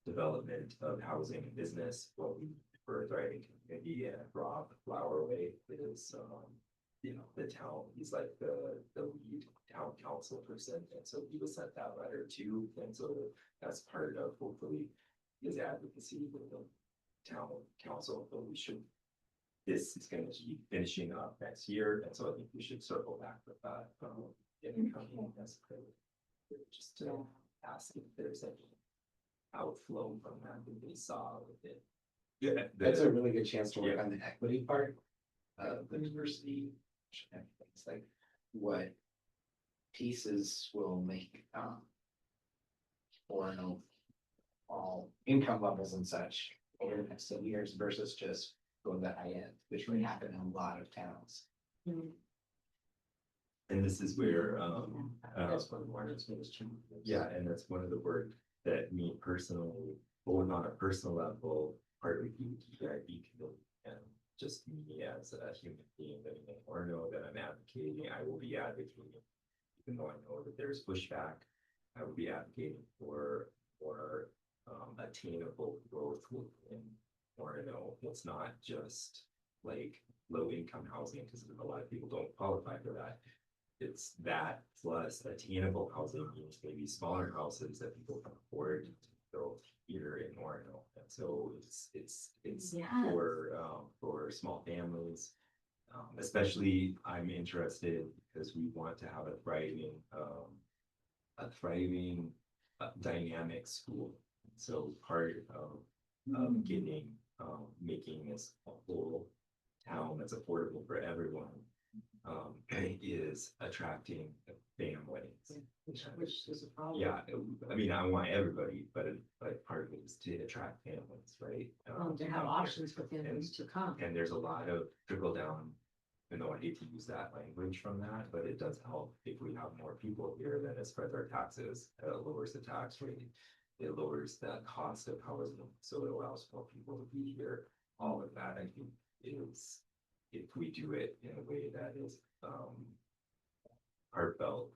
Speaker 1: development of housing and business, what we for a thriving community. And Rob Flowerway is, the town, he's like the lead town council person, and so he was sent that letter too, and so that's part of hopefully his advocacy with the town council. But this is going to be finishing up next year, and so I think we should circle back with that in the coming as just to ask if there's any outflow from that we saw with it. Yeah,
Speaker 3: that's a really good chance to work on the equity part of the diversity. It's like what pieces will make or no all income levels and such over the next 7 years versus just go to the high end, which would happen in a lot of towns.
Speaker 1: And this is where
Speaker 3: That's what Warren's ministry.
Speaker 1: yeah, and that's one of the work that me personally, or on a personal level, partly the DEIB committee, and just me as a human being living in Orono that I'm advocating, I will be advocating, even though I know that there's pushback, I will be advocating for attainable growth in Orono. It's not just like low income housing, because a lot of people don't qualify for that. It's that plus attainable housing means maybe smaller houses that people can afford to build here in Orono. And so it's for small families. Especially I'm interested because we want to have a thriving dynamic school. So part of getting, making this a whole town that's affordable for everyone. Is attracting families.
Speaker 2: Which is a problem.
Speaker 1: Yeah, I mean, I want everybody, but part of it is to attract families, right?
Speaker 2: To have options for families to come.
Speaker 1: And there's a lot of trickle down, even though I hate to use that language from that, but it does help if we have more people here, then it spreads our taxes, it lowers the tax rate. It lowers the cost of housing, so it allows more people to be here. All of that, I think, is, if we do it in a way that is, heartfelt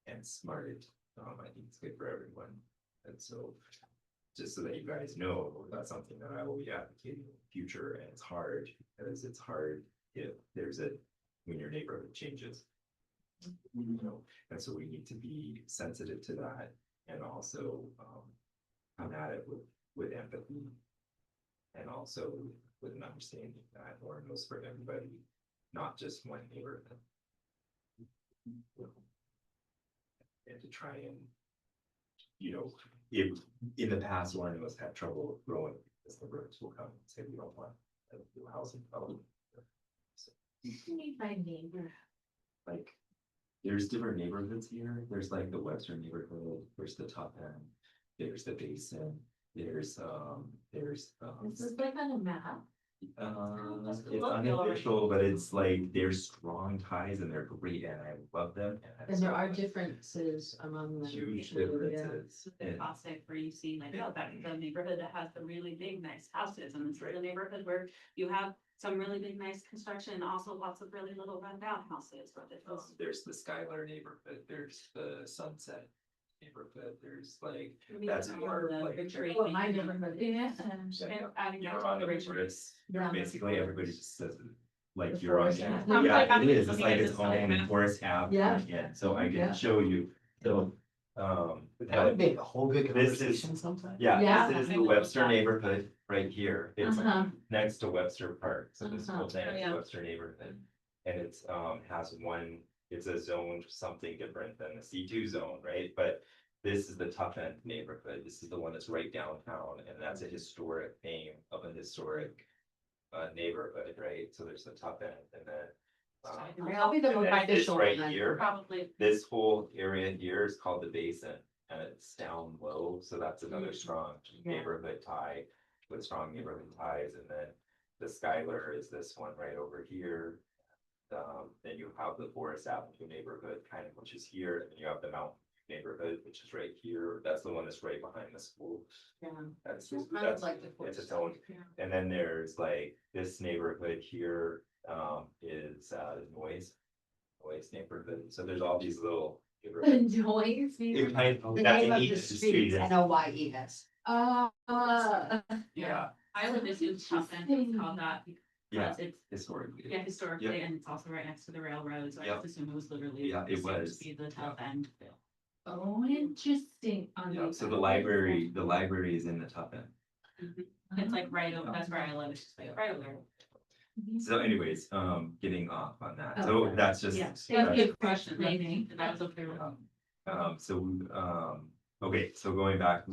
Speaker 1: and smart, I think it's good for everyone. And so, just so that you guys know, that's something that I will be advocating in the future, and it's hard, because it's hard if there's when your neighborhood changes. You know, and so we need to be sensitive to that, and also, come at it with empathy. And also with an understanding that Orono's for everybody, not just one neighborhood. And to try and, if in the past Orono's had trouble growing, because the neighborhoods will come and say, we don't want a new housing problem. So,
Speaker 7: What do you mean by neighbor?
Speaker 1: like, there's different neighborhoods here. There's like the Webster neighborhood, there's the top end, there's the basin, there's
Speaker 7: This is like on a map. Just
Speaker 1: it's
Speaker 7: look
Speaker 1: unofficial, but it's like there's strong ties and they're great and I love them.
Speaker 2: And there are differences among them.
Speaker 1: Huge
Speaker 2: Yeah.
Speaker 1: differences.
Speaker 4: The classic where you see like, oh, that's the neighborhood that has the really big, nice houses, and it's the neighborhood where you have some really big, nice construction, and also lots of really little rundown houses, where
Speaker 1: There's the Skylar neighborhood, there's the Sunset neighborhood, there's like, that's more like.
Speaker 2: Oh, my neighborhood.
Speaker 7: Yeah.
Speaker 4: adding
Speaker 1: You're
Speaker 4: that
Speaker 1: on
Speaker 4: to
Speaker 1: the
Speaker 4: the
Speaker 1: ridge,
Speaker 4: richness.
Speaker 2: Yeah.
Speaker 1: basically everybody just says it, like
Speaker 2: The
Speaker 1: you're on,
Speaker 2: forest
Speaker 1: yeah,
Speaker 2: Ave.
Speaker 1: yeah, it is, it's
Speaker 4: Looking
Speaker 1: like
Speaker 4: at
Speaker 1: its
Speaker 4: this like
Speaker 1: own
Speaker 4: map.
Speaker 1: forest ave.
Speaker 2: Yeah.
Speaker 1: So I
Speaker 2: Yeah.
Speaker 1: can show you, so,
Speaker 3: That would make a whole good
Speaker 1: This is-
Speaker 3: conversation sometime.
Speaker 1: yeah,
Speaker 2: Yeah.
Speaker 1: this is the Webster neighborhood right here, it's
Speaker 2: Uh-huh.
Speaker 1: next to Webster Park, so this
Speaker 2: Uh-huh.
Speaker 1: whole thing
Speaker 4: Oh,
Speaker 1: is
Speaker 4: yeah.
Speaker 1: Webster neighborhood. And it's, has one, it's a zone something different than the C2 zone, right, but this is the tough end neighborhood, this is the one that's right downtown, and that's a historic name of a historic neighborhood, right, so there's the tough end, and then
Speaker 2: I'll be the
Speaker 1: and then this
Speaker 2: official
Speaker 1: right
Speaker 2: one.
Speaker 1: here,
Speaker 4: Probably,
Speaker 1: this whole area here is called the basin, and it's down low, so that's another strong
Speaker 2: Yeah.
Speaker 1: neighborhood tie with strong neighborhood ties, and then the Skylar is this one right over here. Then you have the Forest Avenue neighborhood, kind of, which is here, and then you have the Mountain View neighborhood, which is right here, that's the one that's right behind the school.
Speaker 2: Yeah.
Speaker 1: That's,
Speaker 2: It's kind
Speaker 1: that's,
Speaker 2: of like the
Speaker 1: it's its
Speaker 2: forest.
Speaker 1: own, and then there's like this neighborhood here, is, Noise neighborhood, so there's all these little. neighborhoods.
Speaker 2: Noise.
Speaker 1: It kind of-
Speaker 2: The
Speaker 1: that's
Speaker 2: name of
Speaker 1: each
Speaker 2: the
Speaker 1: street
Speaker 2: street,
Speaker 1: is-
Speaker 2: Noyes.
Speaker 1: Yeah,
Speaker 4: I would assume tough end is called that
Speaker 1: yeah,
Speaker 4: because it's,
Speaker 1: historically.
Speaker 4: yeah, historically, and it's also right next to the railroad, so I
Speaker 1: Yep.
Speaker 4: just assume it was literally.
Speaker 1: Yeah, it
Speaker 4: assumed to
Speaker 1: was.
Speaker 4: Be the tough end.
Speaker 7: Oh, interesting.
Speaker 1: Yeah, so the library is in the top end.
Speaker 4: It's like right over, that's where I live, it's just like right over.
Speaker 1: So anyways, getting off on that,
Speaker 2: Oh,
Speaker 1: so
Speaker 2: okay.
Speaker 1: that's just.
Speaker 4: Yeah,
Speaker 7: That was a
Speaker 1: that's-
Speaker 7: good question, maybe.
Speaker 4: That was okay.
Speaker 1: Okay, so going back,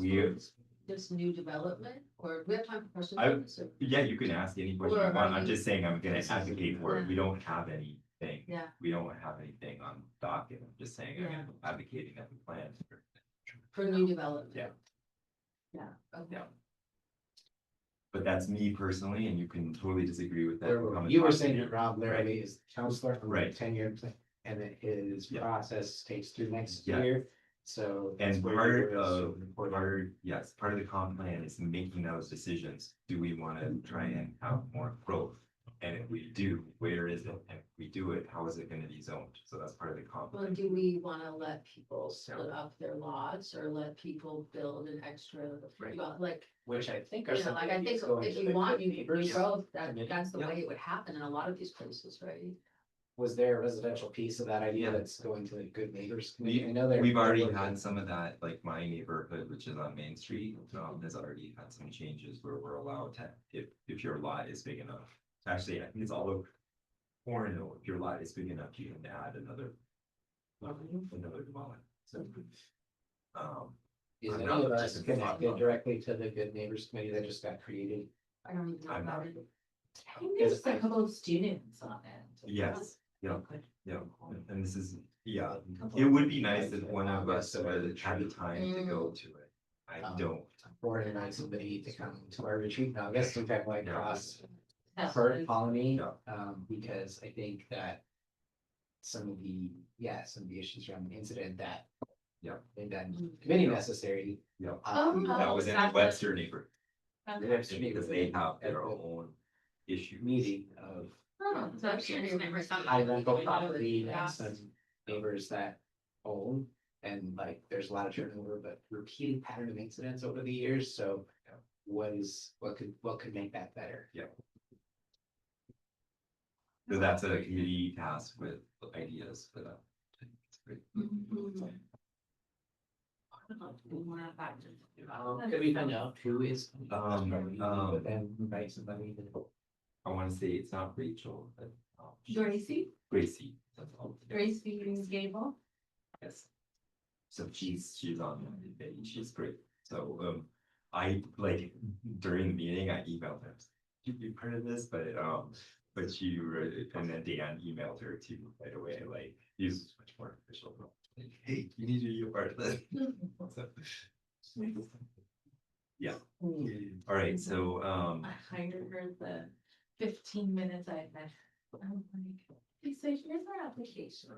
Speaker 2: This new development, or do we have time for questions?
Speaker 1: I-
Speaker 2: on this, or-
Speaker 1: yeah, you can ask any question you
Speaker 2: Or
Speaker 1: want,
Speaker 2: are
Speaker 1: I'm
Speaker 2: you-
Speaker 1: just saying I'm gonna advocate for it, we
Speaker 2: Yeah.
Speaker 1: don't have anything.
Speaker 2: Yeah.
Speaker 1: We don't have anything on docket, I'm just saying,
Speaker 2: Yeah.
Speaker 1: I'm advocating that we plan.
Speaker 2: For new development?
Speaker 1: Yeah.
Speaker 2: Yeah, okay.
Speaker 1: Yeah. But that's me personally, and you can totally disagree with that. Come and
Speaker 3: You were
Speaker 1: talk to
Speaker 3: saying
Speaker 1: me.
Speaker 3: that Rob Laramie is counselor on the
Speaker 1: Right.
Speaker 3: 10-year plan, and that his
Speaker 1: Yeah.
Speaker 3: process takes through next
Speaker 1: Yeah.
Speaker 3: year. So. that's
Speaker 1: And
Speaker 3: where
Speaker 1: part
Speaker 3: you're
Speaker 1: of,
Speaker 3: reporting.
Speaker 1: part of the comp plan is making those decisions. Do we wanna try and have more growth? And if we do, where is it? And if we do it, how is it gonna be zoned? So that's part of the comp.
Speaker 2: Well,
Speaker 1: plan.
Speaker 2: do we wanna let people split up their lots or let people build an extra,
Speaker 1: Right.
Speaker 2: like,
Speaker 3: Which I think
Speaker 2: you
Speaker 3: are
Speaker 2: know,
Speaker 3: some.
Speaker 2: like, I think
Speaker 3: going
Speaker 2: if
Speaker 3: to
Speaker 2: you
Speaker 3: the
Speaker 2: want
Speaker 3: good
Speaker 2: new
Speaker 3: neighbors
Speaker 2: growth,
Speaker 3: committee.
Speaker 2: that's the
Speaker 1: Yeah.
Speaker 2: way it would happen in a lot of these places, right?
Speaker 3: Was there a residential piece of that idea
Speaker 1: Yeah.
Speaker 3: that's going to the good neighbors? committee? I know
Speaker 1: We've already
Speaker 3: they're-
Speaker 1: had some of that, like my neighborhood, which is on Main Street, has already had some changes where we're allowed to, if your lot is big enough. Actually, I think it's all over. Orono, if your lot is big enough, you can add another dwelling, so.
Speaker 3: Is
Speaker 1: I'm
Speaker 3: any
Speaker 1: not
Speaker 3: of us
Speaker 1: just in thought
Speaker 3: connected
Speaker 1: about
Speaker 3: directly to the Good Neighbors Committee that just got created?
Speaker 2: I don't even know
Speaker 1: I'm
Speaker 2: about
Speaker 1: not.
Speaker 2: it.
Speaker 7: I think there's a couple of students on it.
Speaker 1: Yes, yeah,
Speaker 7: Good.
Speaker 1: yeah, and this is, yeah,
Speaker 7: Couple
Speaker 1: it
Speaker 7: of
Speaker 1: would be nice if one of us
Speaker 3: So
Speaker 1: had the time to go to it. I don't.
Speaker 3: Or invite somebody to come to our retreat in August, in fact, like
Speaker 1: Yeah.
Speaker 3: cross
Speaker 7: Yeah.
Speaker 3: for Colony,
Speaker 1: Yeah.
Speaker 3: because I think that some of the issues around the incident that
Speaker 1: Yeah.
Speaker 3: made that committee necessary.
Speaker 1: Yeah.
Speaker 3: um,
Speaker 1: That was in the
Speaker 7: exactly.
Speaker 1: Webster neighborhood, because they have their
Speaker 3: At the
Speaker 1: own issue.
Speaker 3: meeting of
Speaker 4: Oh, so I'm curious, never saw that.
Speaker 3: high rental property and some neighbors that own. And like, there's a lot of turnover, but repeated pattern of incidents over the years, so what could make that better?
Speaker 1: So that's a committee tasked with ideas for that. It's great.
Speaker 4: More about it.
Speaker 3: Could we find out who is?
Speaker 1: Um,
Speaker 3: But then invite somebody to.
Speaker 1: I wanna say it's not Rachel, but
Speaker 7: Gracie,
Speaker 1: Gracie. That's all.
Speaker 7: Gracie Gable.
Speaker 1: Yes. So she's on the committee, she's great. So, I like during the meeting, I emailed her. You'd be part of this, but she wrote it, and then Dan emailed her too right away, like, he's much more official. Like, hey, you need to be a part of this. So, yeah, all right, so,
Speaker 7: I hired her the 15 minutes I met. her. I'm like, hey, so here's our application.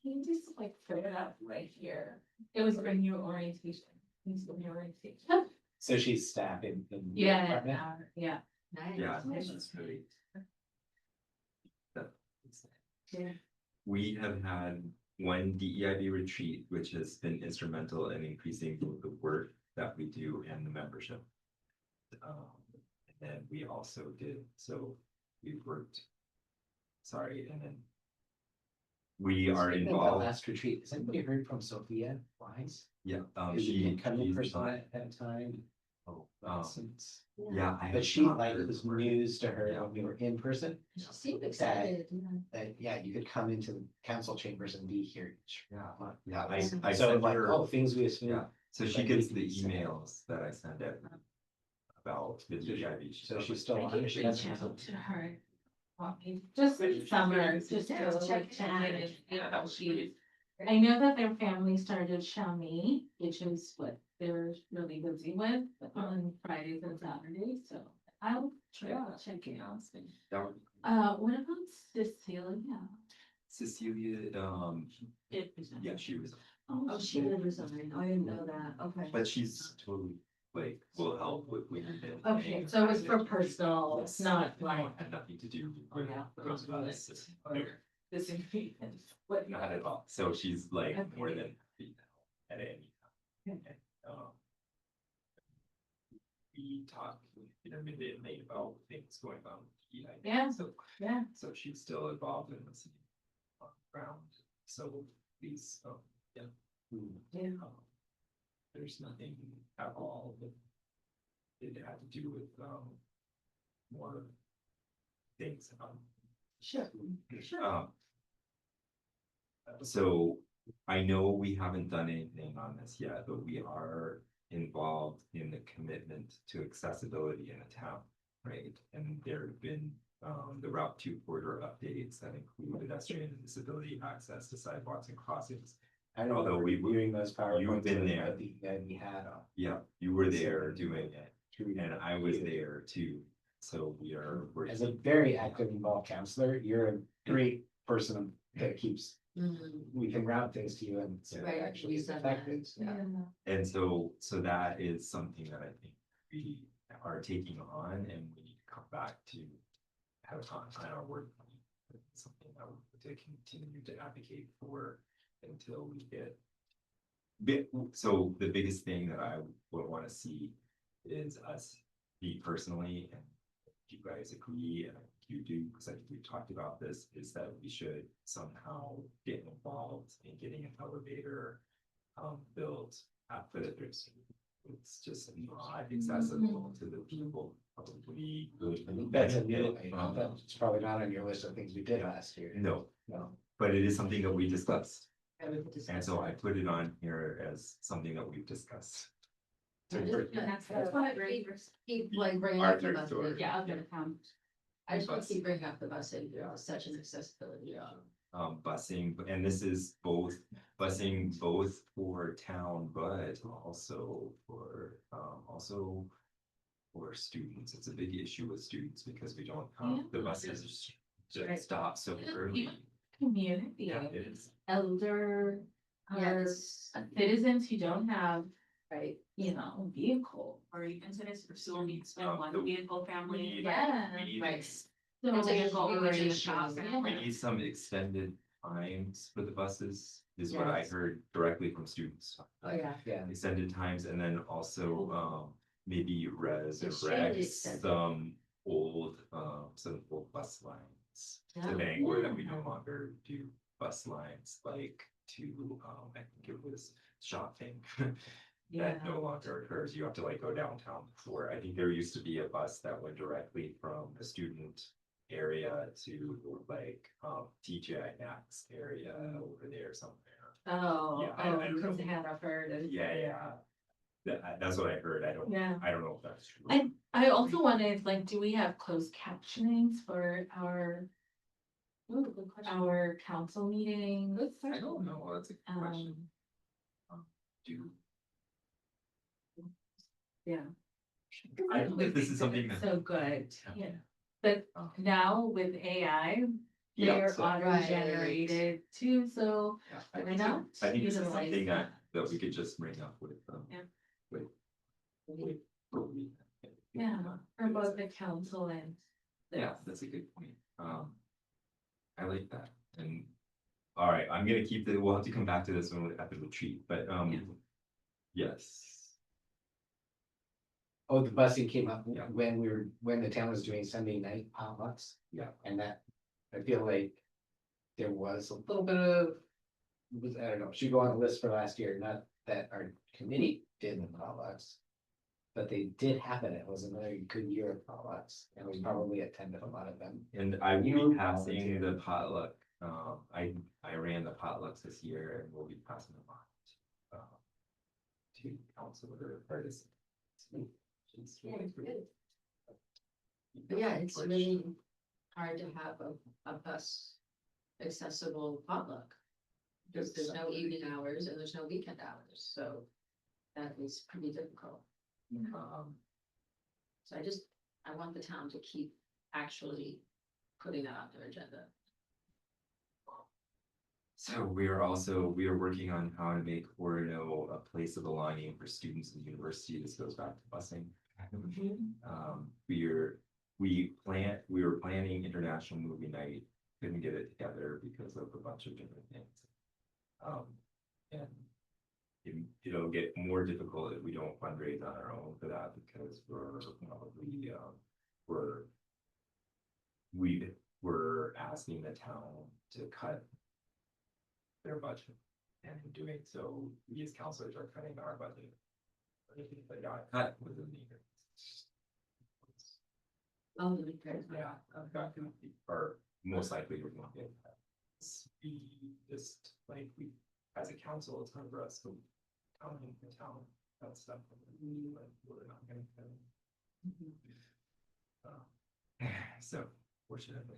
Speaker 7: Can you just like fill it out right here? It was for new orientation. It's for new orientation.
Speaker 3: So she's staff in. the
Speaker 7: Yeah,
Speaker 3: department?
Speaker 7: yeah.
Speaker 2: Nice.
Speaker 1: yeah, she's really.
Speaker 7: Yeah.
Speaker 1: We have had one DEIB retreat, which has been instrumental in increasing both the work that we do and the membership. And then we also did, so we've worked. Sorry, and then. We are
Speaker 3: Speaking of that
Speaker 1: involved,
Speaker 3: last retreat, has anybody heard from Sophia Wise?
Speaker 1: yeah,
Speaker 3: Who didn't come in
Speaker 1: she's
Speaker 3: person
Speaker 1: not-
Speaker 3: at a time.
Speaker 1: oh,
Speaker 3: Since,
Speaker 1: yeah. I
Speaker 3: but
Speaker 1: have
Speaker 3: she
Speaker 1: not
Speaker 3: like,
Speaker 1: heard
Speaker 3: it was
Speaker 1: from her.
Speaker 3: news to her
Speaker 1: Yeah.
Speaker 3: when we were in person,
Speaker 2: She seemed excited, yeah.
Speaker 3: that, yeah, you could come into the council chambers and be here.
Speaker 1: Yeah, yeah, I
Speaker 3: So
Speaker 1: sent
Speaker 3: like,
Speaker 1: her,
Speaker 3: oh, things we assume.
Speaker 1: yeah, so she
Speaker 3: like,
Speaker 1: gets
Speaker 3: we
Speaker 1: the
Speaker 3: can send.
Speaker 1: emails that I send out about the DIV.
Speaker 3: So she's still
Speaker 7: I
Speaker 3: on.
Speaker 7: can
Speaker 3: She
Speaker 7: reach
Speaker 3: hasn't-
Speaker 7: out to her. Just in summer, just
Speaker 2: Yeah,
Speaker 7: to
Speaker 2: check
Speaker 7: like chat
Speaker 2: in.
Speaker 7: and see how she's. I know that their family started Xiaomi, which is what they're really busy with on Fridays and Saturdays, so I'll try to check it out.
Speaker 1: That would-
Speaker 7: What about Cecilia?
Speaker 1: Cecilia, yeah, she was,
Speaker 2: Oh, she did resign. I didn't know that. Okay.
Speaker 1: but she's totally, like, will help with.
Speaker 7: Okay, so it was for personal, it's not like.
Speaker 1: Had nothing to do
Speaker 7: Oh,
Speaker 1: with.
Speaker 7: yeah.
Speaker 1: with us.
Speaker 7: This ingredient, what?
Speaker 1: Not at all, so she's like
Speaker 7: Okay.
Speaker 1: more than happy now at any time.
Speaker 7: Okay.
Speaker 1: Um, We talk intermittently about things going on. with EID,
Speaker 7: Yeah.
Speaker 1: So,
Speaker 7: Yeah.
Speaker 1: so she's still involved in listening on the ground, so please, yeah.
Speaker 7: Yeah.
Speaker 1: There's nothing at all that it had to do with, more things,
Speaker 7: Sure.
Speaker 1: um, so I know we haven't done anything on this yet, but we are involved in the commitment to accessibility in the town, right? And there have been the Route 2 corridor updates that include pedestrian and disability access to sidewalks and crossings.
Speaker 3: I don't know,
Speaker 1: Although we-
Speaker 3: reviewing those PowerPoints.
Speaker 1: you've been there.
Speaker 3: That we had on.
Speaker 1: Yeah, you were there doing it,
Speaker 3: to-
Speaker 1: and I was there too. So we're.
Speaker 3: As a very active involved counselor, you're a great person that keeps,
Speaker 2: Mhm.
Speaker 3: we can route things to you and so
Speaker 2: Right,
Speaker 3: it actually is
Speaker 2: we've done that,
Speaker 3: effective.
Speaker 2: yeah.
Speaker 1: And so that is something that I think we are taking on and we need to come back to have on our work. It's something that we're to continue to advocate for until we get. So the biggest thing that I would want to see is us, me personally, and if you guys agree, and I think you do, because I think we've talked about this, is that we should somehow get involved in getting an elevator built at Foothills. It's just not accessible to the people, probably.
Speaker 3: I think that's a new, that's probably not on your list of things we did last year.
Speaker 1: No,
Speaker 3: No.
Speaker 1: but it is something that we discussed.
Speaker 2: Yeah, we could discuss
Speaker 1: And so I
Speaker 2: that.
Speaker 1: put it on here as something that we've discussed.
Speaker 2: Yeah,
Speaker 4: That's
Speaker 2: why
Speaker 4: great.
Speaker 2: keep like bringing up the
Speaker 1: Arthur's
Speaker 2: bus.
Speaker 1: story.
Speaker 4: Yeah, I was gonna come.
Speaker 2: I just want
Speaker 1: Bus.
Speaker 2: to keep bringing up the busing, you know, it's such an accessibility.
Speaker 1: Busing, and this is both busing both for town, but also for students. It's a big issue with students because we don't, the
Speaker 7: Yeah.
Speaker 1: buses
Speaker 4: Right.
Speaker 1: just stop so early.
Speaker 7: Community,
Speaker 1: Yeah, it is.
Speaker 7: elder,
Speaker 2: Yeah,
Speaker 7: or
Speaker 2: it's,
Speaker 7: citizens who don't have,
Speaker 2: right,
Speaker 7: vehicle.
Speaker 4: Or even citizens who still need to spend
Speaker 1: the-
Speaker 4: one vehicle family.
Speaker 7: Yeah.
Speaker 1: We need,
Speaker 2: right.
Speaker 7: So
Speaker 2: It's a
Speaker 4: vehicle
Speaker 2: huge
Speaker 4: for the
Speaker 2: issue.
Speaker 4: shop.
Speaker 1: we need some extended times for the buses, is what I
Speaker 2: Yes.
Speaker 1: heard directly from students.
Speaker 2: Oh, yeah.
Speaker 3: Yeah,
Speaker 1: Extended times, and then also, maybe
Speaker 2: Extremely
Speaker 1: resurrect
Speaker 2: extended.
Speaker 1: some old bus lines.
Speaker 2: Yeah.
Speaker 1: To Bangor that we no longer do bus lines, like to, I think it was shopping. That no longer occurs, you have to like go downtown before, I think there used to be a bus that went directly from the student area to like, TGI Max area over there somewhere.
Speaker 7: Oh,
Speaker 1: Yeah, I don't
Speaker 7: because
Speaker 1: know.
Speaker 7: they had a herd.
Speaker 1: Yeah. That's what I heard, I don't
Speaker 7: Yeah.
Speaker 1: know if that's true.
Speaker 7: I also wanted, like, do we have closed captionings for
Speaker 2: Ooh, good question.
Speaker 7: our council meetings?
Speaker 1: I don't know, that's a good question. Do,
Speaker 7: Yeah.
Speaker 1: I don't think this is something that.
Speaker 7: So good,
Speaker 1: Yeah.
Speaker 7: yeah, but
Speaker 1: Um,
Speaker 7: now with AI,
Speaker 1: Yeah,
Speaker 7: they're
Speaker 1: so-
Speaker 7: auto-generated too, so
Speaker 1: Yeah,
Speaker 7: why
Speaker 1: think
Speaker 7: not
Speaker 1: I think this is
Speaker 7: utilize
Speaker 1: something
Speaker 7: that?
Speaker 1: that we could just bring up with,
Speaker 7: Yeah.
Speaker 1: with.
Speaker 7: Yeah, for both the council and.
Speaker 1: Yeah, that's a good point. I like that, and, all right, I'm gonna keep we'll have to come back to this when we're at the retreat, but,
Speaker 7: Yeah.
Speaker 1: yes.
Speaker 3: oh, the busing came up
Speaker 1: Yeah.
Speaker 3: when the town was doing Sunday night potlucks.
Speaker 1: Yeah.
Speaker 3: And that, I feel like there was a little bit of, I don't know, should go on the list for last year, not that our committee did the potlucks. But they did happen, it was another good year of potlucks, and we probably attended a lot of them.
Speaker 1: And I
Speaker 3: You
Speaker 1: will be passing
Speaker 3: volunteered.
Speaker 1: the potluck, I ran the potlucks this year and we'll be passing them on. To council or participants. It's
Speaker 2: Yeah,
Speaker 1: really
Speaker 2: it's
Speaker 1: great.
Speaker 2: good. But yeah, it's
Speaker 1: Which-
Speaker 2: really hard to have a bus accessible potluck. Because there's no evening hours and there's no weekend hours, so that is pretty difficult. So I want the town to keep actually putting that on their agenda.
Speaker 1: So we are working on how to make Orono a place of belonging for students in the university. This goes back to busing. We were planning international movie night, couldn't get it together because of a bunch of different things. And it'll get more difficult if we don't fundraise on our own for that, because we're asking the town to cut their budget, and in doing so, we as counselors are cutting our budget. But if they got cut within the year.
Speaker 2: Oh, okay.
Speaker 1: Yeah, I've got to be, or most likely we're gonna get that. We just, like, we, as a council, it's hard for us to count in the town, that stuff, like, we're not gonna. So fortunately,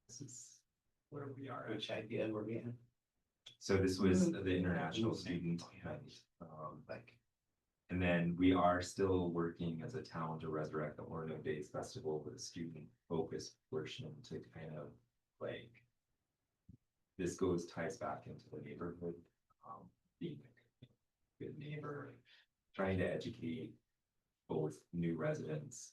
Speaker 1: this is where we are.
Speaker 3: Which idea were we in?
Speaker 1: So this was the international student night, like. And then we are still working as a town to resurrect the Orono Days Festival with a student focused portion to kind of like. This ties back into the neighborhood, being a good neighbor, trying to educate both new residents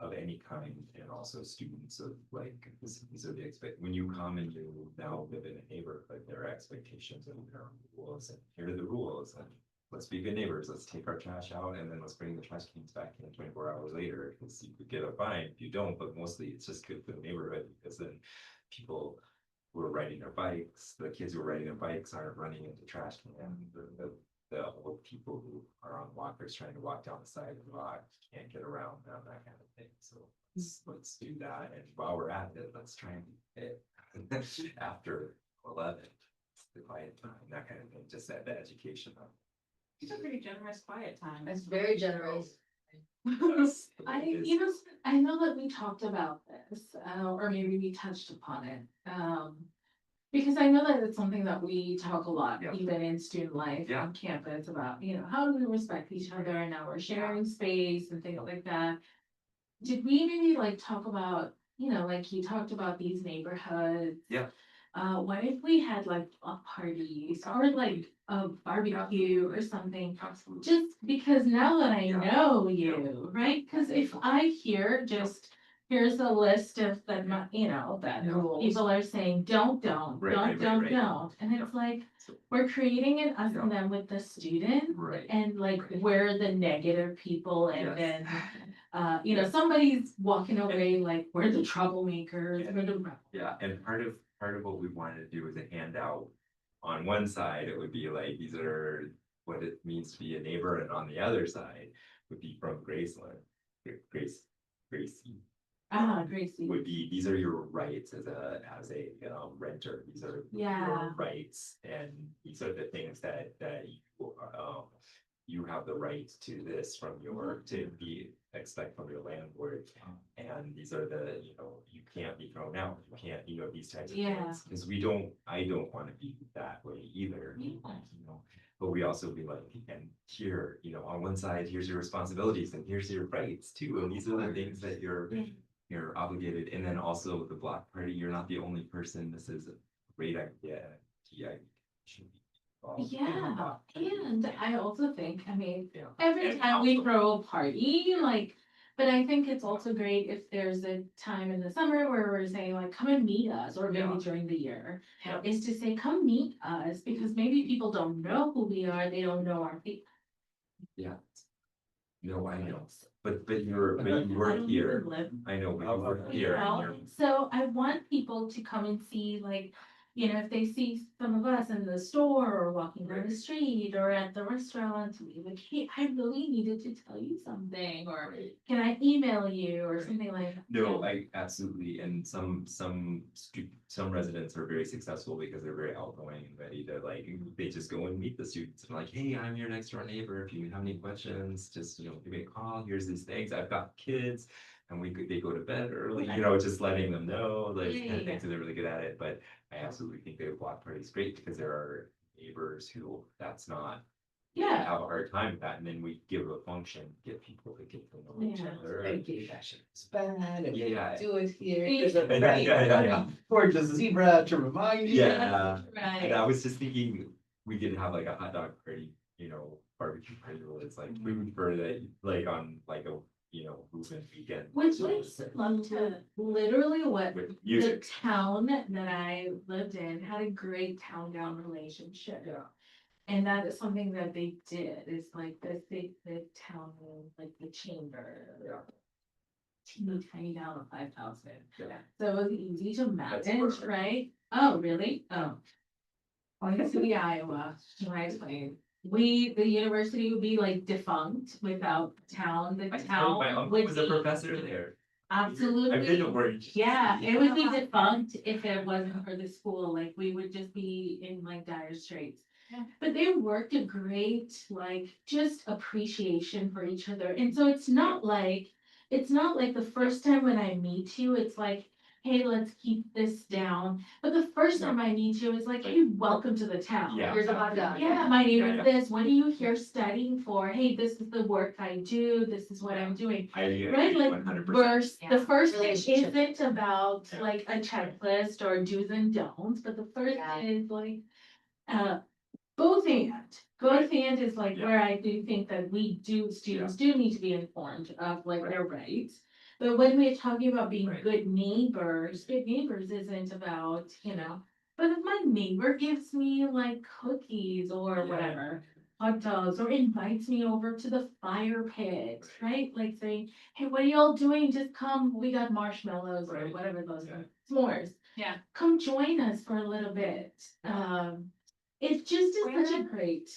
Speaker 1: of any kind and also students of like, these are the when you come and you now live in a neighborhood, there are expectations and there are rules, and here are the rules, and let's be good neighbors, let's take our trash out, and then let's bring the trash cans back in 24 hours later, because you could get a fine if you don't, but mostly it's just good for the neighborhood, because then people who are riding their bikes, the kids who are riding their bikes aren't running into trash cans, the old people who are on walkers trying to walk down the side of the rock can't get around them, that kind of thing. So let's do that. And while we're at it, let's try and hit after 11. the quiet time, that kind of thing, just that the education of.
Speaker 4: It's a pretty generous quiet time.
Speaker 2: It's very generous.
Speaker 1: Yes,
Speaker 7: I,
Speaker 1: it is.
Speaker 7: you know, I know that we talked about this, or maybe we touched upon it. Because I know that it's something that we talk a lot,
Speaker 1: Yeah.
Speaker 7: even in student life
Speaker 1: Yeah.
Speaker 7: on campus about, how do we respect each other and now we're sharing space and things like that. Did we maybe like talk about, like you talked about these neighborhoods?
Speaker 1: Yeah.
Speaker 7: What if we had like block parties or like a barbecue or something?
Speaker 1: Absolutely.
Speaker 7: Just because now that I
Speaker 1: Yeah.
Speaker 7: know you, right? Because if I hear just, here's a list of that, that people are saying, don't,
Speaker 1: Right.
Speaker 7: don't. And it's like,
Speaker 1: So-
Speaker 7: we're creating an us
Speaker 1: Yeah.
Speaker 7: and them with the student.
Speaker 1: Right.
Speaker 7: And like,
Speaker 1: Right.
Speaker 7: we're the negative people and
Speaker 1: Yes.
Speaker 7: then,
Speaker 1: Yes.
Speaker 7: somebody's walking away like, we're the troublemakers,
Speaker 1: And-
Speaker 7: we're the rebels.
Speaker 1: Yeah, and part of what we wanted to do was a handout. On one side, it would be like, these are what it means to be a neighbor, and on the other side would be from Graceland. Gracie
Speaker 7: Gracie.
Speaker 1: would be, these are your rights as a renter, these are
Speaker 7: Yeah.
Speaker 1: your rights, and these are the things that you have the right to this from your, to be expect from your landlord. And these are the, you can't be thrown out, you can't, these types of
Speaker 7: Yeah.
Speaker 1: things. Cause I don't wanna be that way either.
Speaker 7: Yeah.
Speaker 1: But we also be like, and here, on one side, here's your responsibilities and here's your rights too. And these are the things that you're obligated. And then also the block party, you're not the only person. This is a great idea. Yeah. Should be involved in the
Speaker 7: Yeah,
Speaker 1: block party.
Speaker 7: and I also think,
Speaker 1: Yeah.
Speaker 7: every
Speaker 1: And
Speaker 7: time we
Speaker 1: also-
Speaker 7: throw a party, like, but I think it's also great if there's a time in the summer where we're saying like, come and meet us, or maybe
Speaker 1: Yeah.
Speaker 7: during the year.
Speaker 1: Yeah.
Speaker 7: Is to say, come meet us, because maybe people don't know who we are, they don't know our people.
Speaker 1: Yeah. No, I know. But you
Speaker 7: I
Speaker 1: were
Speaker 7: don't
Speaker 1: here.
Speaker 7: even live.
Speaker 1: I know, but you were
Speaker 7: You
Speaker 1: here.
Speaker 7: know,
Speaker 1: and you're-
Speaker 7: so I want people to come and see, like, if they see some of us in the store or walking down the street or at the restaurant, to be like, hey, I really needed to tell you something, or
Speaker 1: Right.
Speaker 7: can I email you or
Speaker 1: Right.
Speaker 7: something like that.
Speaker 1: No, I absolutely, and some residents are very successful because they're very outgoing and ready to they just go and meet the students and like, hey, I'm your next door neighbor. If you have any questions, just give me a call. Here's these things. I've got kids, and they go to bed early. Just letting them know kind of things, and they're really good at it. But I absolutely think the block party is great because there are neighbors who that's not.
Speaker 7: Yeah.
Speaker 1: Have a hard time with that, and then we give a function, get people to get to know each
Speaker 7: Yeah.
Speaker 1: other.
Speaker 3: It's bad, and we
Speaker 1: Yeah.
Speaker 3: do it here.
Speaker 7: Yeah.
Speaker 3: There's a very
Speaker 1: Yeah.
Speaker 3: gorgeous zebra to remind you.
Speaker 1: Yeah. And I
Speaker 7: Right.
Speaker 1: was just thinking, we could have like a hot dog party, barbecue party, where it's like food for that, like on like a, movement weekend.
Speaker 7: Which leads love to literally what
Speaker 1: With
Speaker 7: the
Speaker 1: music.
Speaker 7: town that I lived in had a great town gown relationship.
Speaker 1: Yeah.
Speaker 7: And that is something that they did, is like the town, like the chamber.
Speaker 1: Yeah.
Speaker 7: Teeny tiny town of 5,000.
Speaker 1: Yeah.
Speaker 7: So it was easy to manage,
Speaker 1: perfect.
Speaker 7: right? Oh, really? Oh. Point City, Iowa, can I explain? The university would be like defunct without town, the
Speaker 1: My
Speaker 7: town
Speaker 1: uncle
Speaker 7: would
Speaker 1: was a
Speaker 7: be
Speaker 1: professor there.
Speaker 7: absolutely.
Speaker 1: I've been to Orange.
Speaker 7: Yeah, it would be defunct if it wasn't for the school, like, we would just be in like dire straits.
Speaker 4: Yeah.
Speaker 7: But they worked a great, like, just appreciation for each other, and so it's not like the first time when I meet you, it's like, hey, let's keep this down. But the first time I meet you, it's like, hey, welcome to the town.
Speaker 1: Yeah.
Speaker 2: Here's a hot dog.
Speaker 7: Yeah, my name
Speaker 1: Yeah,
Speaker 7: is
Speaker 1: yeah.
Speaker 7: this, what are you here studying for? Hey, this is the work I do, this is what I'm doing.
Speaker 1: I agree
Speaker 7: Right, like
Speaker 1: 100%.
Speaker 7: the first thing
Speaker 2: Relationship.
Speaker 7: isn't about
Speaker 1: Yeah.
Speaker 7: like a checklist or do's and don'ts, but the first
Speaker 2: Yeah.
Speaker 7: is like, both and is like
Speaker 1: Yeah.
Speaker 7: where I do think that students do need to be informed of like their rights. But when we're talking about being
Speaker 1: Right.
Speaker 7: good neighbors isn't about, but if my neighbor gives me like cookies or
Speaker 1: Yeah.
Speaker 7: whatever, hot dogs, or invites me over to the fire pit, right? Like saying, hey, what are y'all doing? Just come, we got marshmallows or
Speaker 1: Right.
Speaker 7: whatever those
Speaker 1: Yeah.
Speaker 7: are, s'mores.
Speaker 4: Yeah.
Speaker 7: Come join us for a little bit. It just is such a
Speaker 4: Where-
Speaker 7: great.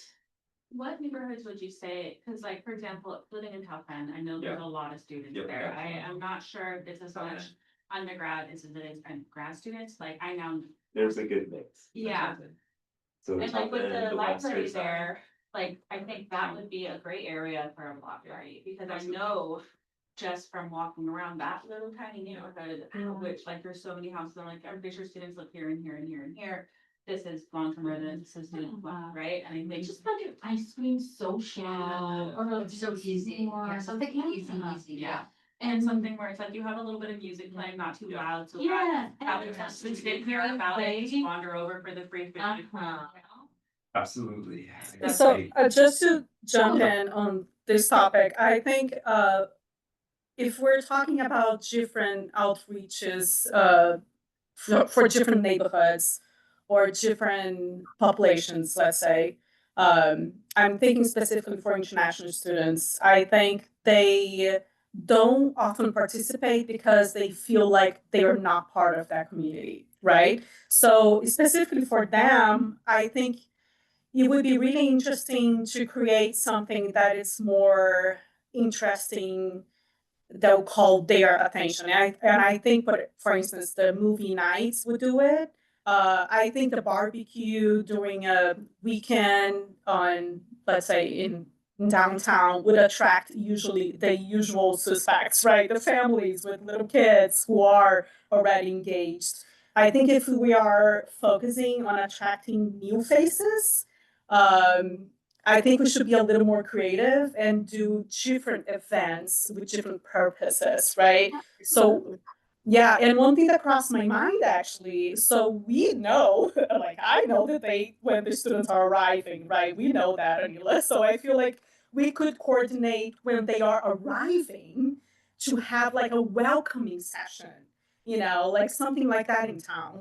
Speaker 4: What neighborhoods would you say, because like, for example, living in Taupin, I know there's a lot of students
Speaker 1: Yep,
Speaker 4: there.
Speaker 1: yeah.
Speaker 4: I am not sure if it's as much undergrad as it is grad students, like I know.
Speaker 1: There's a good mix.
Speaker 4: Yeah.
Speaker 1: So
Speaker 4: And like with
Speaker 1: top end,
Speaker 4: the
Speaker 1: western
Speaker 4: library
Speaker 1: side.
Speaker 4: there, like, I think that would be a great area for a block party, because I know just from walking around that little tiny neighborhood, which like there's so many houses, I'm like, I'm pretty sure students live here and here and here and here. This is long-term residence, this is student, right? And I think
Speaker 7: Just like an ice cream social or
Speaker 2: It's so easy, yeah, something easy, yeah.
Speaker 4: and something where it's like you have a little bit of music playing, not too loud, so
Speaker 7: Yeah.
Speaker 4: that students didn't hear about it, just wander over for the free food.
Speaker 1: Absolutely.
Speaker 4: That's
Speaker 8: So
Speaker 1: great.
Speaker 8: just to jump in on this topic, I think if we're talking about different outreaches for different neighborhoods or different populations, let's say, I'm thinking specifically for international students. I think they don't often participate because they feel like they are not part of that community, right? So specifically for them, I think it would be really interesting to create something that is more interesting that will call their attention. And I think, but for instance, the movie nights would do it. I think the barbecue during a weekend on, let's say, in downtown would attract usually the usual suspects, right? The families with little kids who are already engaged. I think if we are focusing on attracting new faces, um, I think we should be a little more creative and do different events with different purposes, right? So, yeah, and one thing that crossed my mind actually, so we know, like I know that when the students are arriving, right? We know that, Anila. So I feel like we could coordinate when they are arriving to have like a welcoming session, like something like that in town,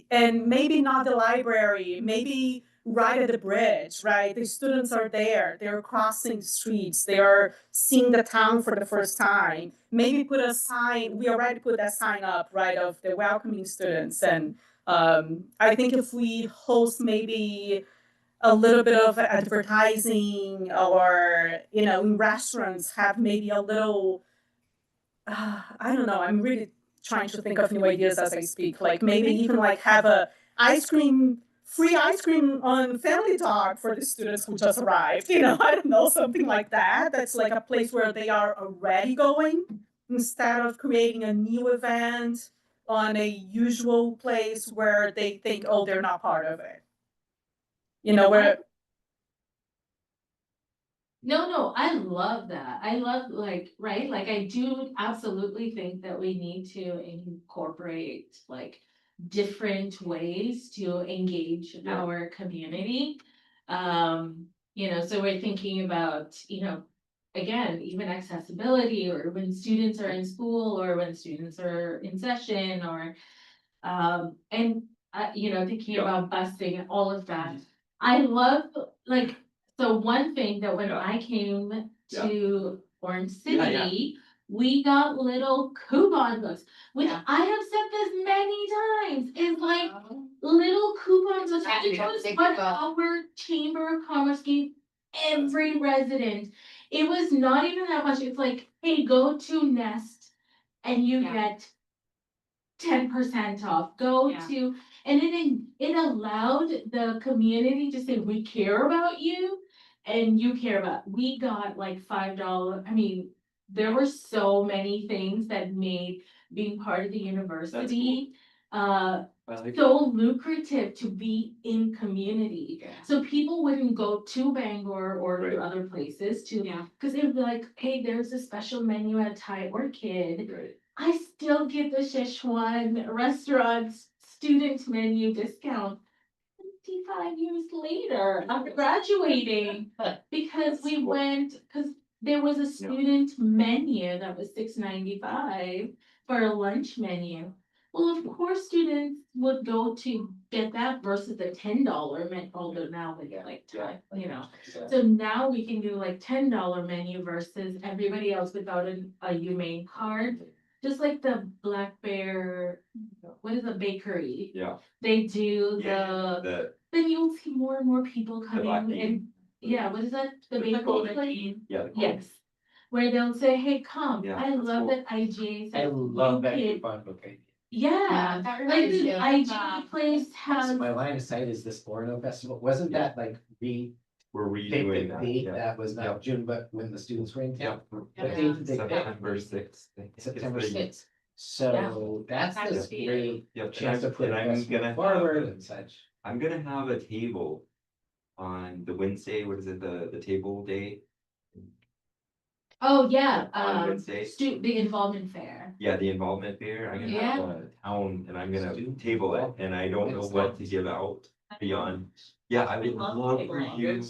Speaker 8: and maybe not the library, maybe right at the bridge, right? The students are there, they're crossing the streets, they are seeing the town for the first time. Maybe put a sign, we already put that sign up, right, of the welcoming students. And I think if we host maybe a little bit of advertising or, in restaurants, have maybe a little I don't know. I'm really trying to think of new ideas as I speak. Like maybe even like have a free ice cream on Family Talk for the students who just arrived. I don't know, something like that. That's like a place where they are already going instead of creating a new event on a usual place where they think, oh, they're not part of it. Where
Speaker 7: No, I love that. I love right? Like I do absolutely think that we need to incorporate like different ways to engage our community. So we're thinking about, again, even accessibility or when students are in school or when students are in session or and thinking about busing and all of that. I love like so one thing that when I came to Orange City, we got little coupon books, which I have said this many times, is like little coupon books. It was what our Chamber of Commerce gave every resident. It was not even that much. It's like, hey, go to Nest and you get 10% off. Go to, and it allowed the community to say, we care about you and you care about, we got like $5. I mean, there were so many things that made being part of the university so lucrative to be in community. So people wouldn't go to Bangor or to other places because they would be like, hey, there's a special menu at Thai Orchid. I still get the Szechuan restaurant's student menu discount 55 years later after graduating because because there was a student menu that was $6.95 for a lunch menu. Well, of course, students would go to get that versus the $10 menu, although now they get like, So now we can do like $10 menu versus everybody else without a UMaine card. Just like the Black Bear, what is the bakery?
Speaker 1: Yeah.
Speaker 7: They do
Speaker 1: The
Speaker 7: then you'll see more and more people
Speaker 1: Black
Speaker 7: coming
Speaker 1: Bean.
Speaker 7: and, what is that? The
Speaker 1: The
Speaker 7: bagel
Speaker 1: Golden
Speaker 7: place?
Speaker 1: yeah.
Speaker 7: Yes. Where they'll say, hey, come.
Speaker 1: Yeah,
Speaker 7: I
Speaker 1: that's
Speaker 7: love
Speaker 1: cool.
Speaker 7: that IGA says
Speaker 3: I love that
Speaker 7: you can-
Speaker 3: coupon book idea.
Speaker 7: Yeah,
Speaker 2: that
Speaker 7: like
Speaker 2: reminds
Speaker 7: the
Speaker 2: me of,
Speaker 7: IG place
Speaker 3: So
Speaker 7: has,
Speaker 3: my line of sight is this Orono festival, wasn't that like
Speaker 1: We're
Speaker 3: picked
Speaker 1: redoing
Speaker 3: the
Speaker 1: that,
Speaker 3: date
Speaker 1: yeah.
Speaker 3: that was not
Speaker 1: Yep.
Speaker 3: June, but when the students were in town?
Speaker 1: Yep.
Speaker 3: What date did they pick?
Speaker 1: September 6th. I think it's
Speaker 3: September
Speaker 1: the-
Speaker 3: 6th. So that's
Speaker 4: That
Speaker 3: this
Speaker 4: would be-
Speaker 3: great
Speaker 1: Yep,
Speaker 3: chance to put
Speaker 1: and
Speaker 3: a
Speaker 1: I'm
Speaker 3: festival
Speaker 1: gonna
Speaker 3: forward
Speaker 1: have,
Speaker 3: and such.
Speaker 1: I'm gonna have a table on the Wednesday, what is it, the table day?
Speaker 7: oh, yeah,
Speaker 1: On Wednesday?
Speaker 7: the involvement fair.
Speaker 1: Yeah, the involvement fair, I'm gonna have a town and I'm gonna table it, and I don't know what to give out beyond. Yeah, I would love for you,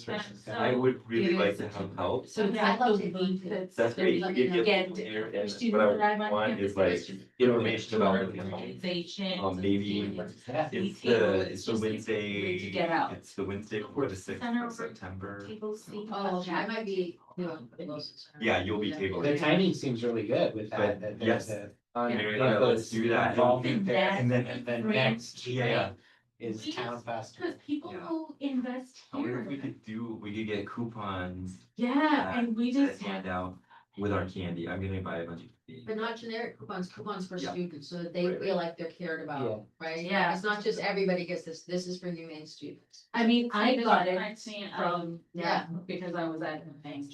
Speaker 1: I would really like to have help.
Speaker 7: So
Speaker 2: Yeah,
Speaker 7: that's
Speaker 2: I'd
Speaker 7: the
Speaker 2: love
Speaker 7: week
Speaker 2: to.
Speaker 7: that's.
Speaker 1: That's great,
Speaker 2: Let
Speaker 1: we
Speaker 2: me
Speaker 1: could
Speaker 2: know.
Speaker 1: give
Speaker 7: Get
Speaker 1: here,
Speaker 7: the
Speaker 1: and
Speaker 7: students
Speaker 1: what I
Speaker 7: arrive on
Speaker 1: want
Speaker 7: campus,
Speaker 1: is like
Speaker 7: there's
Speaker 1: information about the town.
Speaker 7: organizations.
Speaker 1: Maybe it's the Wednesday,
Speaker 7: To get out.
Speaker 1: it's the Wednesday before the 6th of September.
Speaker 7: People see.
Speaker 2: Oh, okay, I might be doing close.
Speaker 1: Yeah, you'll be
Speaker 3: The
Speaker 1: tabling.
Speaker 3: timing seems really good with that.
Speaker 1: But
Speaker 3: that
Speaker 1: yes.
Speaker 3: there's a
Speaker 1: Yeah, let's do that.
Speaker 3: involvement there,
Speaker 1: And then-
Speaker 3: and then
Speaker 7: Great.
Speaker 3: next
Speaker 1: Yeah.
Speaker 3: is town festival.
Speaker 7: Cause people
Speaker 1: Yeah.
Speaker 7: who invest
Speaker 1: I wonder if we
Speaker 7: here,
Speaker 1: we could get coupons.
Speaker 7: yeah, and we
Speaker 1: that
Speaker 7: just.
Speaker 1: hand out with our candy. I'm gonna buy a bunch of candy.
Speaker 2: But not generic coupons, coupons for
Speaker 1: Yeah.
Speaker 2: students, so that they
Speaker 1: Right.
Speaker 2: feel like they're cared
Speaker 3: Yeah.
Speaker 2: about, right?
Speaker 7: Yeah.
Speaker 2: It's not just everybody gets this is for UMaine students.
Speaker 7: I mean, I got it
Speaker 4: Pricing,
Speaker 7: from,
Speaker 2: yeah,
Speaker 7: because I was at the bank.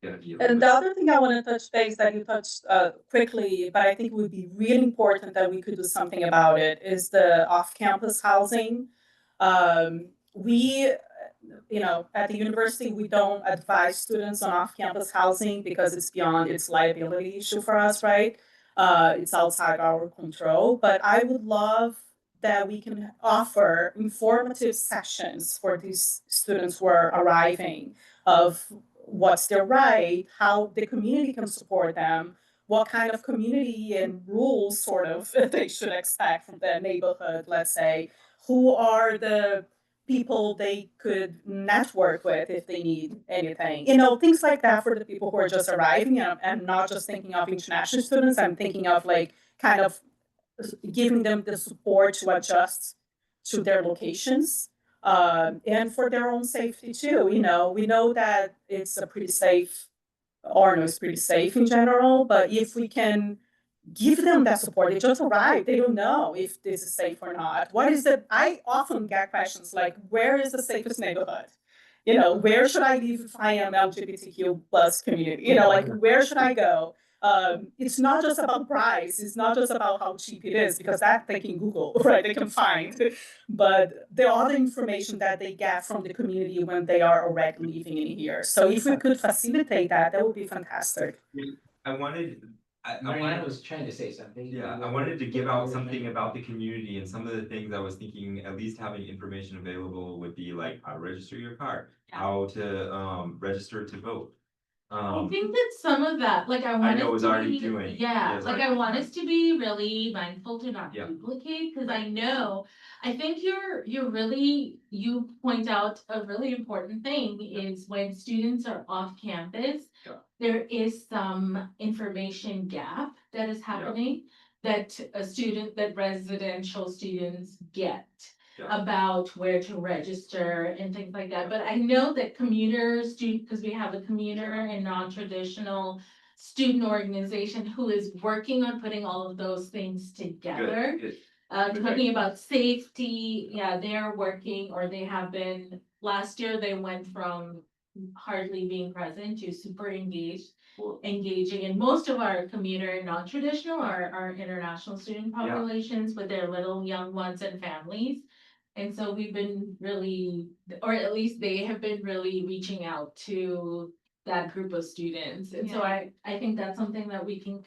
Speaker 1: Gotta be a little
Speaker 8: And
Speaker 1: bit-
Speaker 8: the other thing I want to touch base that you touched quickly, but I think it would be really important that we could do something about it, is the off-campus housing. We, at the university, we don't advise students on off-campus housing because it's beyond its liability issue for us, right? It's outside our control, but I would love that we can offer informative sessions for these students who are arriving of what's their right, how the community can support them, what kind of community and rules sort of they should expect from the neighborhood, let's say, who are the people they could network with if they need anything. Things like that for the people who are just arriving. I'm not just thinking of international students, I'm thinking of like kind of giving them the support to adjust to their locations and for their own safety too. We know that it's a pretty safe, Orono is pretty safe in general, but if we can give them that support, they just arrived, they don't know if this is safe or not. What is it? I often get questions like, where is the safest neighborhood? Where should I live if I am LGBTQ plus community? Like, where should I go? It's not just about price. It's not just about how cheap it is, because that they can Google, right? They can find. But the other information that they get from the community when they are already living in here. So if we could facilitate that, that would be fantastic.
Speaker 1: I wanted, I
Speaker 3: Mariana
Speaker 1: wanted,
Speaker 3: was trying to say something.
Speaker 1: yeah, I wanted to give out something about the community, and some of the things I was thinking, at least having information available would be like how to register your car,
Speaker 4: Yeah.
Speaker 1: how to register to vote.
Speaker 7: I think that some of that, like I want
Speaker 1: know
Speaker 7: us
Speaker 1: it's
Speaker 7: to
Speaker 1: already
Speaker 7: be,
Speaker 1: doing.
Speaker 7: yeah,
Speaker 1: Yes,
Speaker 7: like
Speaker 1: I-
Speaker 7: I want us to be really mindful to not
Speaker 1: Yeah.
Speaker 7: duplicate, cause I know. I think you point out a really important thing is when students are off campus.
Speaker 1: Yeah.
Speaker 7: There is some information gap that is happening that residential students get.
Speaker 1: Yeah.
Speaker 7: About where to register and things like that, but I know that commuters do, because we have a commuter and non-traditional student organization who is working on putting all of those things together.
Speaker 1: Good.
Speaker 7: Talking about safety, yeah, they're working, or they have been, last year they went from hardly being present to super engaged.
Speaker 1: Cool.
Speaker 7: Engaging, and most of our commuter and non-traditional are international student
Speaker 1: Yeah.
Speaker 7: populations with their little young ones and families. And so we've been really, or at least they have been really reaching out to that group of students. And so I think that's something that we can,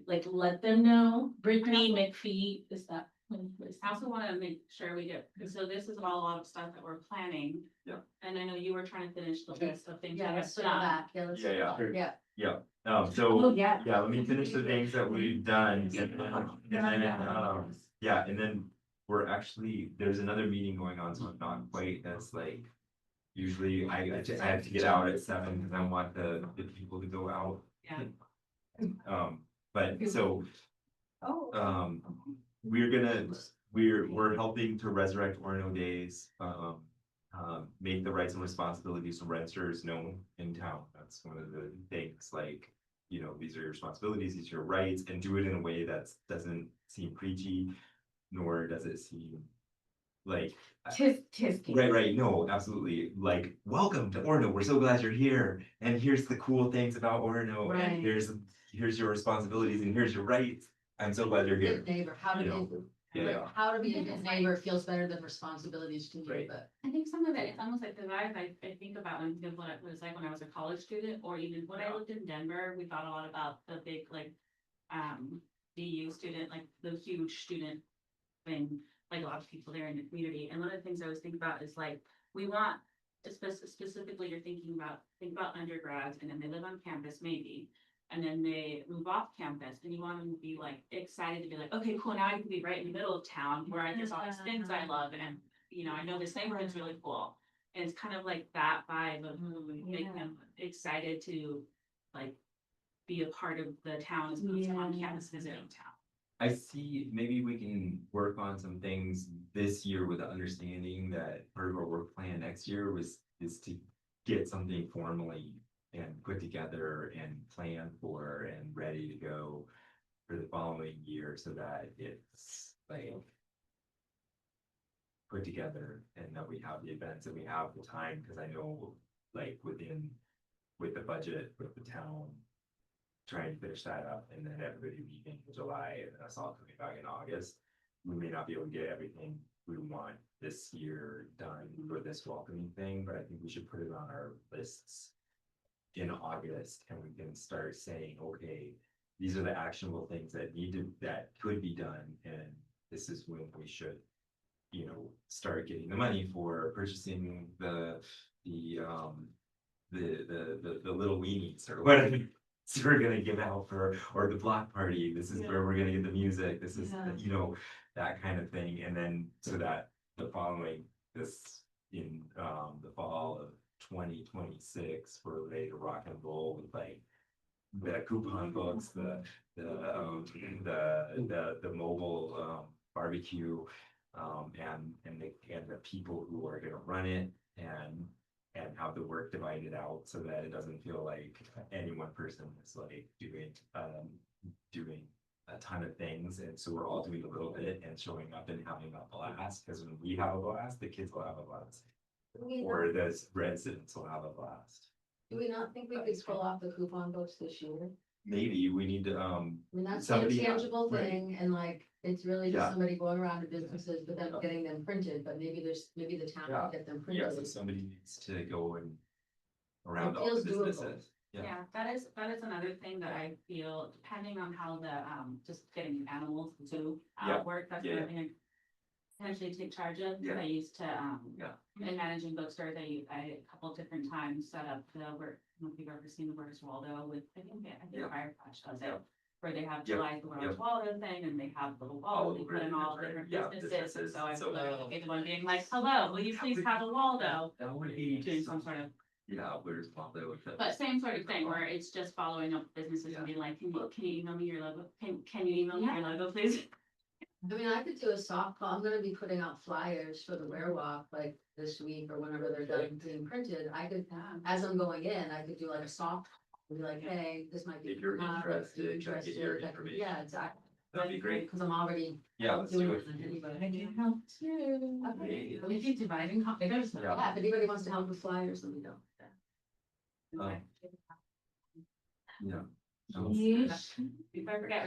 Speaker 7: like let them know. Brittany McPhee is that.
Speaker 4: I also wanna make sure we get, so this is all a lot of stuff that we're planning.
Speaker 1: Yeah.
Speaker 4: And I know you were trying to finish the list of things.
Speaker 2: Yeah,
Speaker 4: we
Speaker 2: let's
Speaker 4: have
Speaker 2: circle
Speaker 4: done.
Speaker 2: back, yeah, let's.
Speaker 1: Yeah.
Speaker 3: Sure.
Speaker 2: Yeah,
Speaker 1: So,
Speaker 7: Oh, yeah.
Speaker 1: yeah, let me finish the things that we've done, and then we're actually, there's another meeting going on, so I'm not quite as like. Usually I have to get out at 7 because I want the people to go out.
Speaker 4: Yeah.
Speaker 1: But so, we're helping to resurrect Orono Days, make the rights and responsibilities of renters known in town. That's one of the things, like, you know, these are your responsibilities, these are your rights, and do it in a way that doesn't seem preachy, nor does it seem like.
Speaker 7: Tis.
Speaker 1: Right, no, absolutely. Like, welcome to Orono. We're so glad you're here. And here's the cool things about Orono.
Speaker 2: Right.
Speaker 1: And here's your responsibilities and here's your rights. I'm so glad you're here.
Speaker 2: Good neighbor, how to
Speaker 1: You know,
Speaker 2: be,
Speaker 1: Yeah.
Speaker 2: how to be a good neighbor feels better than responsibilities to me,
Speaker 1: Right.
Speaker 2: but.
Speaker 4: I think some of it, it's almost like the vibe I think about when what it was like when I was a college student, or even when I lived in Denver, we thought a lot about the big like, DU student, like the huge student thing, like a lot of people there in the community. And one of the things I always think about is like, we want, specifically you're think about undergrads, and then they live on campus maybe. And then they move off campus, and you want them to be like excited to be like, okay, cool, now I can be right in the middle of town where I there's all these things I love, and you know, I know this neighborhood's really cool. And it's kind of like that vibe of making them excited to like be a part of the town as opposed to on campus visiting town.
Speaker 1: I see, maybe we can work on some things this year with the understanding that part of our work plan next year is to get something formally and put together and planned for and ready to go for the following year so that it's like put together and that we have the events and we have the time, because I know like with the budget, with the town trying to finish that up and then everybody leaving in July and us all coming back in August, we may not be able to get everything we want this year done for this welcoming thing, but I think we should put it on our lists in August, and we can start saying, okay, these are the actionable things that could be done, and this is when we should, you know, start getting the money for purchasing the little weenies or whatever. So we're gonna give out for, or the block party, this is where we're gonna get the music, this is, you know, that kind of thing, and then so that the following, this in the fall of 2026, we're ready to rock and roll with like the coupon books, the mobile barbecue, and the people who are gonna run it, and have the work divided out so that it doesn't feel like any one person is like doing a ton of things, and so we're all doing a little bit and showing up and having a blast, because when we have a blast, the kids will have a blast. Or the residents will have a blast.
Speaker 2: Do we not think we could pull off the coupon books this year?
Speaker 1: Maybe we need to,
Speaker 2: I mean, that's a
Speaker 1: somebody-
Speaker 2: tangible
Speaker 1: right.
Speaker 2: thing, and like, it's really just
Speaker 1: Yeah.
Speaker 2: somebody going around to businesses, but then getting them printed, but maybe the town
Speaker 1: Yeah.
Speaker 2: can get them
Speaker 1: Yeah, so
Speaker 2: printed.
Speaker 1: somebody needs to go and around
Speaker 2: It
Speaker 1: all the
Speaker 2: feels doable.
Speaker 1: businesses.
Speaker 4: Yeah, that is another thing that I feel, depending on how the, just getting animals to
Speaker 1: Yeah,
Speaker 4: work, that's
Speaker 1: yeah,
Speaker 4: another thing I potentially take charge of.
Speaker 1: Yeah.
Speaker 4: I used to,
Speaker 1: Yeah.
Speaker 4: in managing bookstores, I a couple different times set up the work, I don't know if you've ever seen the Where's Waldo with, I think
Speaker 1: Yeah.
Speaker 4: Fireplash does
Speaker 1: Yeah.
Speaker 4: it. Where they have
Speaker 1: Yeah.
Speaker 4: July's the Where's
Speaker 1: Yeah.
Speaker 4: Waldo thing, and they have little
Speaker 1: All
Speaker 4: walls, they
Speaker 1: over
Speaker 4: put in all
Speaker 1: right,
Speaker 4: different
Speaker 1: yeah,
Speaker 4: businesses, and
Speaker 1: businesses,
Speaker 4: so I'm
Speaker 1: so-
Speaker 4: literally the one being like, hello, will you please have a Waldo?
Speaker 1: That would be
Speaker 4: Doing some sort of,
Speaker 1: Yeah, where's Waldo with the.
Speaker 4: but same sort of thing, where it's just following up businesses and being like, can you email me your logo? Can you email me your logo, please?
Speaker 2: I mean, I could do a soft call, I'm gonna be putting out flyers for the Werewalk, like this week or whenever they're done being printed, I could, as I'm going in, I could do like a soft. Call and be like, hey, this might be.
Speaker 1: If you're interested, try to get your
Speaker 2: like,
Speaker 1: information.
Speaker 2: Yeah, exactly.
Speaker 1: That'd be great.
Speaker 2: Cause I'm already
Speaker 1: Yeah, let's do
Speaker 2: doing
Speaker 1: it.
Speaker 2: it anyway.
Speaker 7: I can help too.
Speaker 2: Okay.
Speaker 7: If you divide and conquer, there's no.
Speaker 1: Yeah.
Speaker 2: Yeah, if anybody wants to help with flyers, let me know.
Speaker 1: Yeah.
Speaker 7: Yeesh.
Speaker 4: Before I forget,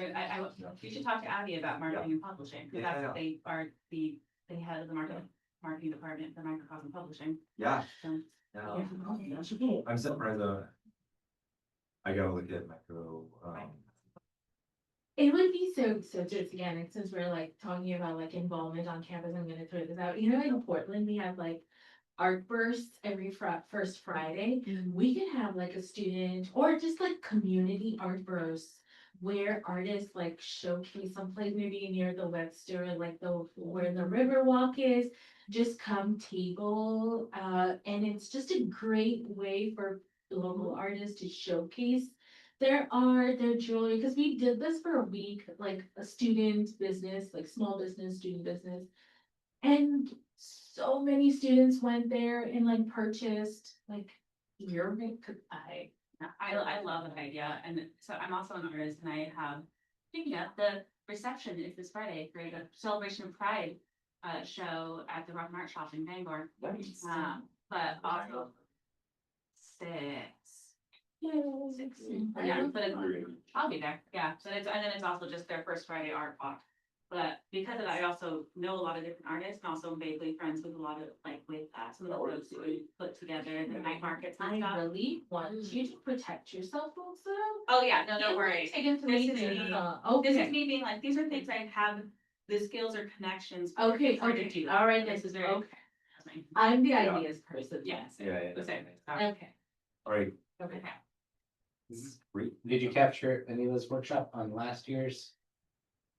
Speaker 4: we should talk to Abby about marketing and publishing, because
Speaker 1: Yeah.
Speaker 4: that's, they are the head of the marketing department for Microcosm Publishing.
Speaker 1: Yeah.
Speaker 4: So,
Speaker 1: Yeah. I'm surprised, I gotta look at Metro,
Speaker 7: It would be so just again, and since we're like talking about like involvement on campus, I'm gonna throw this out. You know, in Portland, we have like art bursts every first Friday. We can have like a student or just like community art bursts where artists like showcase someplace maybe near the Webster, like where the Riverwalk is, just come table. And it's just a great way for local artists to showcase their art, their jewelry, because we did this for a week, like a student business, like small business, student business. And so many students went there and like purchased like earring, 'cause
Speaker 4: I love that idea, and so I'm also an artist, and I have, speaking of, the reception is this Friday for the Celebration of Pride show at the Rock Art Shop in Bangor. But also six. Yeah, but I'll be there, yeah, so it's, and then it's also just their first Friday art walk. But because of that, I also know a lot of different artists and also vaguely friends with a lot of, like, with some of the folks who we put together the night markets and
Speaker 7: I
Speaker 4: stuff.
Speaker 7: really want you to protect yourself also.
Speaker 4: Oh, yeah, no, don't worry.
Speaker 7: Take it to
Speaker 4: This
Speaker 7: me.
Speaker 4: is me.
Speaker 7: Okay.
Speaker 4: This is me being like, these are things I have the skills or connections.
Speaker 7: Okay,
Speaker 4: for to
Speaker 7: okay,
Speaker 4: do.
Speaker 7: all right,
Speaker 4: This is very.
Speaker 7: okay. I'm the
Speaker 1: Yeah.
Speaker 7: ideas person.
Speaker 4: Yes.
Speaker 1: Yeah.
Speaker 4: The same.
Speaker 7: Okay,
Speaker 1: All right,
Speaker 7: okay.
Speaker 1: this is great.
Speaker 3: Did you capture Anila's workshop on last year's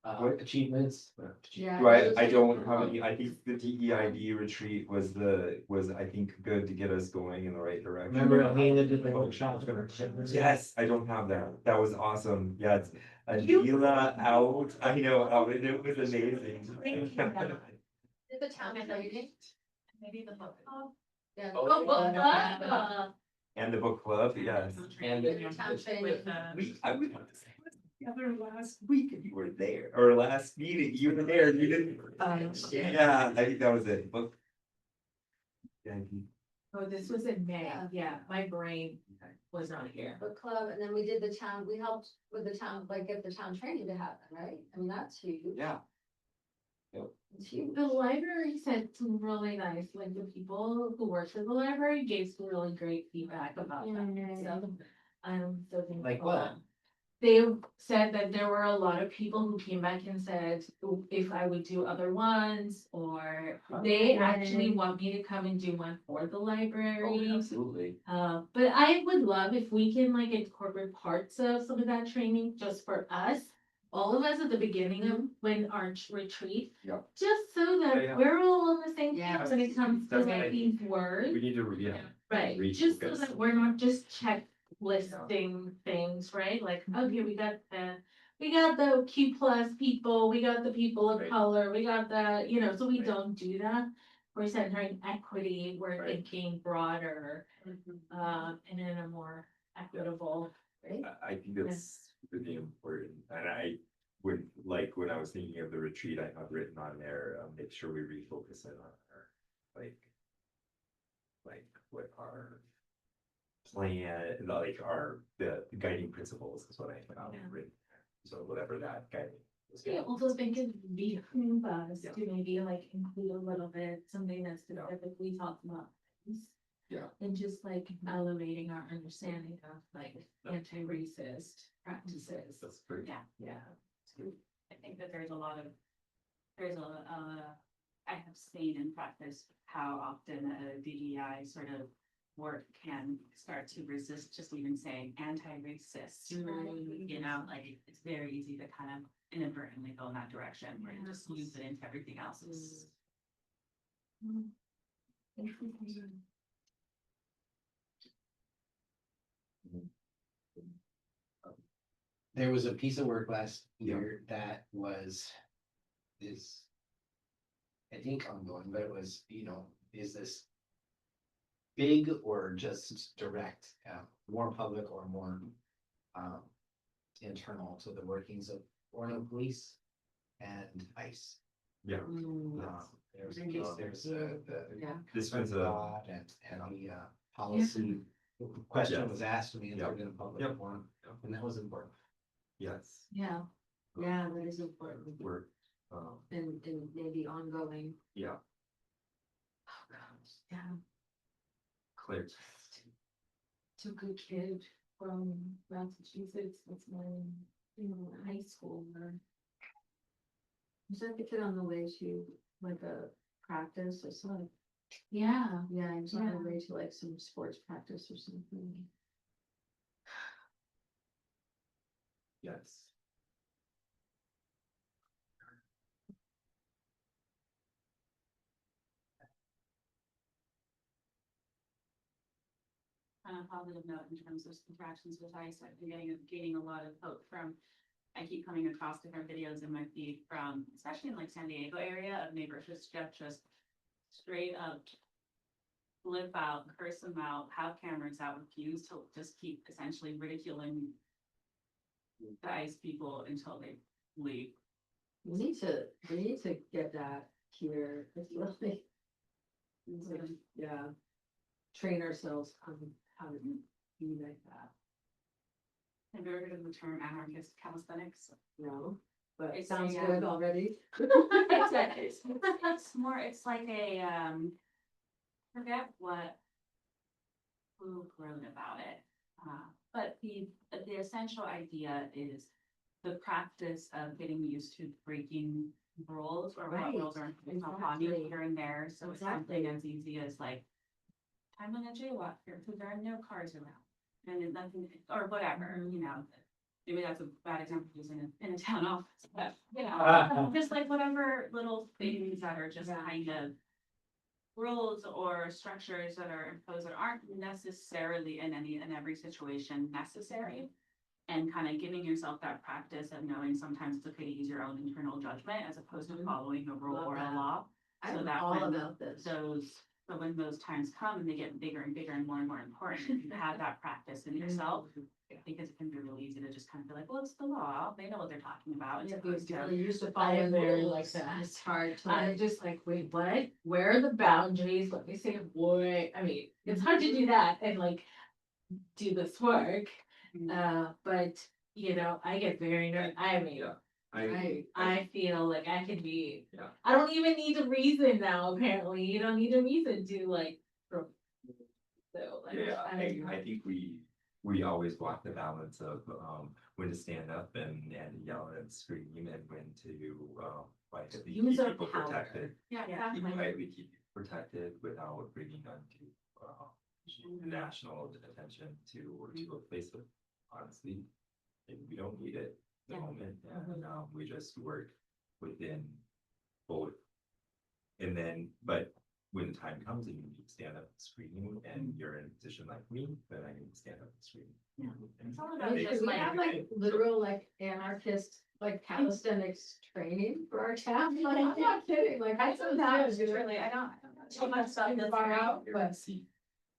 Speaker 1: What?
Speaker 3: achievements?
Speaker 2: Yeah.
Speaker 1: Do I don't have any, I think the DEIB retreat was I think good to get us going in the right direction.
Speaker 3: Remember Anila did the workshop?
Speaker 1: Yes, I don't have that. That was awesome. Yes. Anila out, I know, it was amazing.
Speaker 2: Did the town training?
Speaker 4: Maybe the book.
Speaker 2: Yeah.
Speaker 1: And the book club, yes.
Speaker 3: And
Speaker 2: The town training.
Speaker 4: With,
Speaker 1: I was together last week and you were there, or last meeting, you were there, you didn't. Yeah, I think that was it. Book. Yeah,
Speaker 7: Oh, this was in May,
Speaker 2: Yeah.
Speaker 7: yeah, my brain was not here.
Speaker 2: Book club, and then we did the town, we helped with the town, like get the town training to happen, right? I mean, that's huge.
Speaker 1: yeah.
Speaker 2: It's huge.
Speaker 7: The library said some really nice, like the people who worked in the library gave some really great feedback about that, so. I'm so thankful.
Speaker 3: Like what?
Speaker 7: They said that there were a lot of people who came back and said if I would do other ones, or they actually want me to come and do one for the library.
Speaker 3: Absolutely.
Speaker 7: But I would love if we can like incorporate parts of some of that training just for us. All of us at the beginning of when our retreat.
Speaker 1: Yeah.
Speaker 7: Just so
Speaker 1: Yeah,
Speaker 7: that
Speaker 1: yeah.
Speaker 7: we're all on the same
Speaker 2: Yeah.
Speaker 7: page when it comes to like
Speaker 1: Definitely.
Speaker 7: these words.
Speaker 1: We need to, yeah.
Speaker 7: Right,
Speaker 1: Read
Speaker 7: just so
Speaker 1: books.
Speaker 7: that we're not just checklisting things, right? Like, okay, we got the Q plus people, we got the people of
Speaker 1: Right.
Speaker 7: color, we got the, so we
Speaker 1: Right.
Speaker 7: don't do that. We're centering equity, we're
Speaker 1: Right.
Speaker 7: thinking broader, and in a more equitable.
Speaker 1: I think that's really important, and I would like, when I was thinking of the retreat, I have written on there, make sure we refocus it on our, like what our plan, like the guiding principles is what I found
Speaker 7: Yeah.
Speaker 1: written. So whatever that guiding. was.
Speaker 7: Yeah, also thinking behoove us
Speaker 1: Yeah.
Speaker 7: to maybe like include a little bit, something that specifically talks about this.
Speaker 1: Yeah.
Speaker 7: And just like elevating our understanding of like anti-racist practices.
Speaker 1: That's great.
Speaker 7: Yeah.
Speaker 4: I think that there's I have seen in practice how often a DEI sort of work can start to resist just even saying anti-racist. You know, like it's very easy to kind of inadvertently go in that direction where you just use it into everything else.
Speaker 3: There was a piece of work last year that is I think ongoing, but it was, is this big or just direct, more public or more internal to the workings of Orono Police and ICE?
Speaker 1: Yeah.
Speaker 3: There's a piece, there's the
Speaker 1: This was a,
Speaker 3: law and the policy. Question
Speaker 1: Yes.
Speaker 3: was asked to me in
Speaker 1: Yep.
Speaker 3: a public
Speaker 1: Yep.
Speaker 3: forum, and that was important.
Speaker 1: yes,
Speaker 2: Yeah, that is important,
Speaker 1: we're,
Speaker 2: and maybe ongoing.
Speaker 1: yeah,
Speaker 2: Oh, gosh, yeah.
Speaker 1: clear.
Speaker 2: Took a kid from Massachusetts, that's high school, was that the kid on the way to like a practice or something?
Speaker 7: Yeah.
Speaker 2: Yeah, he was on the
Speaker 7: Yeah.
Speaker 2: way to like some sports practice or something.
Speaker 1: Yes.
Speaker 4: On a positive note in terms of interactions with ICE, I've been gaining a lot of hope from, I keep coming across different videos in my feed from, especially in like San Diego area of neighborhoods that just straight up flip out, curse them out, have cameras out, refuse to just keep essentially ridiculing the ICE people until they leave.
Speaker 2: We need to get that here, it's really. It's like, yeah, train ourselves on how to be like that,
Speaker 4: Have you ever heard of the term anarchist calisthenics?
Speaker 2: no, but it
Speaker 4: It's
Speaker 2: sounds
Speaker 4: a,
Speaker 2: good already.
Speaker 4: It's more, it's like a, forget what, who wrote about it. But the essential idea is the practice of getting used to breaking rules or
Speaker 2: Right,
Speaker 4: what rules are upon you
Speaker 2: exactly.
Speaker 4: here and there. So it's
Speaker 2: Exactly.
Speaker 4: something as easy as like, I'm in a jaywalk here because there are no cars around. And it's nothing, or whatever, you know. Maybe that's a bad example using in a town office, but you know, just like whatever little things that are just kind of rules or structures that are imposed that aren't necessarily in every situation necessary. And kind of giving yourself that practice of knowing sometimes it's okay to use your own internal judgment as opposed to following a rule
Speaker 2: Love
Speaker 4: or a
Speaker 2: that.
Speaker 4: law. So
Speaker 2: I'm
Speaker 4: that
Speaker 2: all
Speaker 4: when
Speaker 2: about this.
Speaker 4: So when those times come and they get bigger and bigger and more important, you have that practice in yourself. Because it can be really easy to just kind of be like, well, it's the law, they know what they're talking about.
Speaker 2: Yeah,
Speaker 4: It's
Speaker 2: we
Speaker 4: opposed to,
Speaker 2: really used to
Speaker 7: I
Speaker 2: follow
Speaker 7: am very
Speaker 2: rules.
Speaker 7: like that.
Speaker 2: It's hard to.
Speaker 7: I'm just like, wait, what? Where are the boundaries? Let me say what, I mean, it's hard to do that and like do this work. But you know, I get very nervous. I mean,
Speaker 1: Yeah.
Speaker 7: I feel like I could be,
Speaker 1: Yeah.
Speaker 7: I don't even need a reason now, apparently. You don't need a reason to like, so like,
Speaker 1: Yeah,
Speaker 7: I
Speaker 1: I think we always walk the balance of, when to stand up and yell and scream and when to, like, at least
Speaker 7: Use
Speaker 1: keep
Speaker 7: our
Speaker 1: people
Speaker 7: power.
Speaker 1: protected.
Speaker 4: yeah,
Speaker 7: Yeah.
Speaker 4: exactly.
Speaker 1: Right, we keep you protected without bringing undue, national attention to a place that honestly, maybe we don't need it at the
Speaker 4: Yeah.
Speaker 1: moment, and, we just work within both. And then, but when the time comes and you need to stand up and scream and you're in a position like me, then I need to stand up and scream.
Speaker 4: Yeah.
Speaker 1: And
Speaker 4: It's all
Speaker 2: I
Speaker 4: about
Speaker 2: mean,
Speaker 4: just
Speaker 2: we
Speaker 4: like-
Speaker 2: have like literal like anarchist, like calisthenics training for our town, like, I'm not kidding, like, I said that,
Speaker 4: Truly, I don't know too much about this.
Speaker 2: far out, but.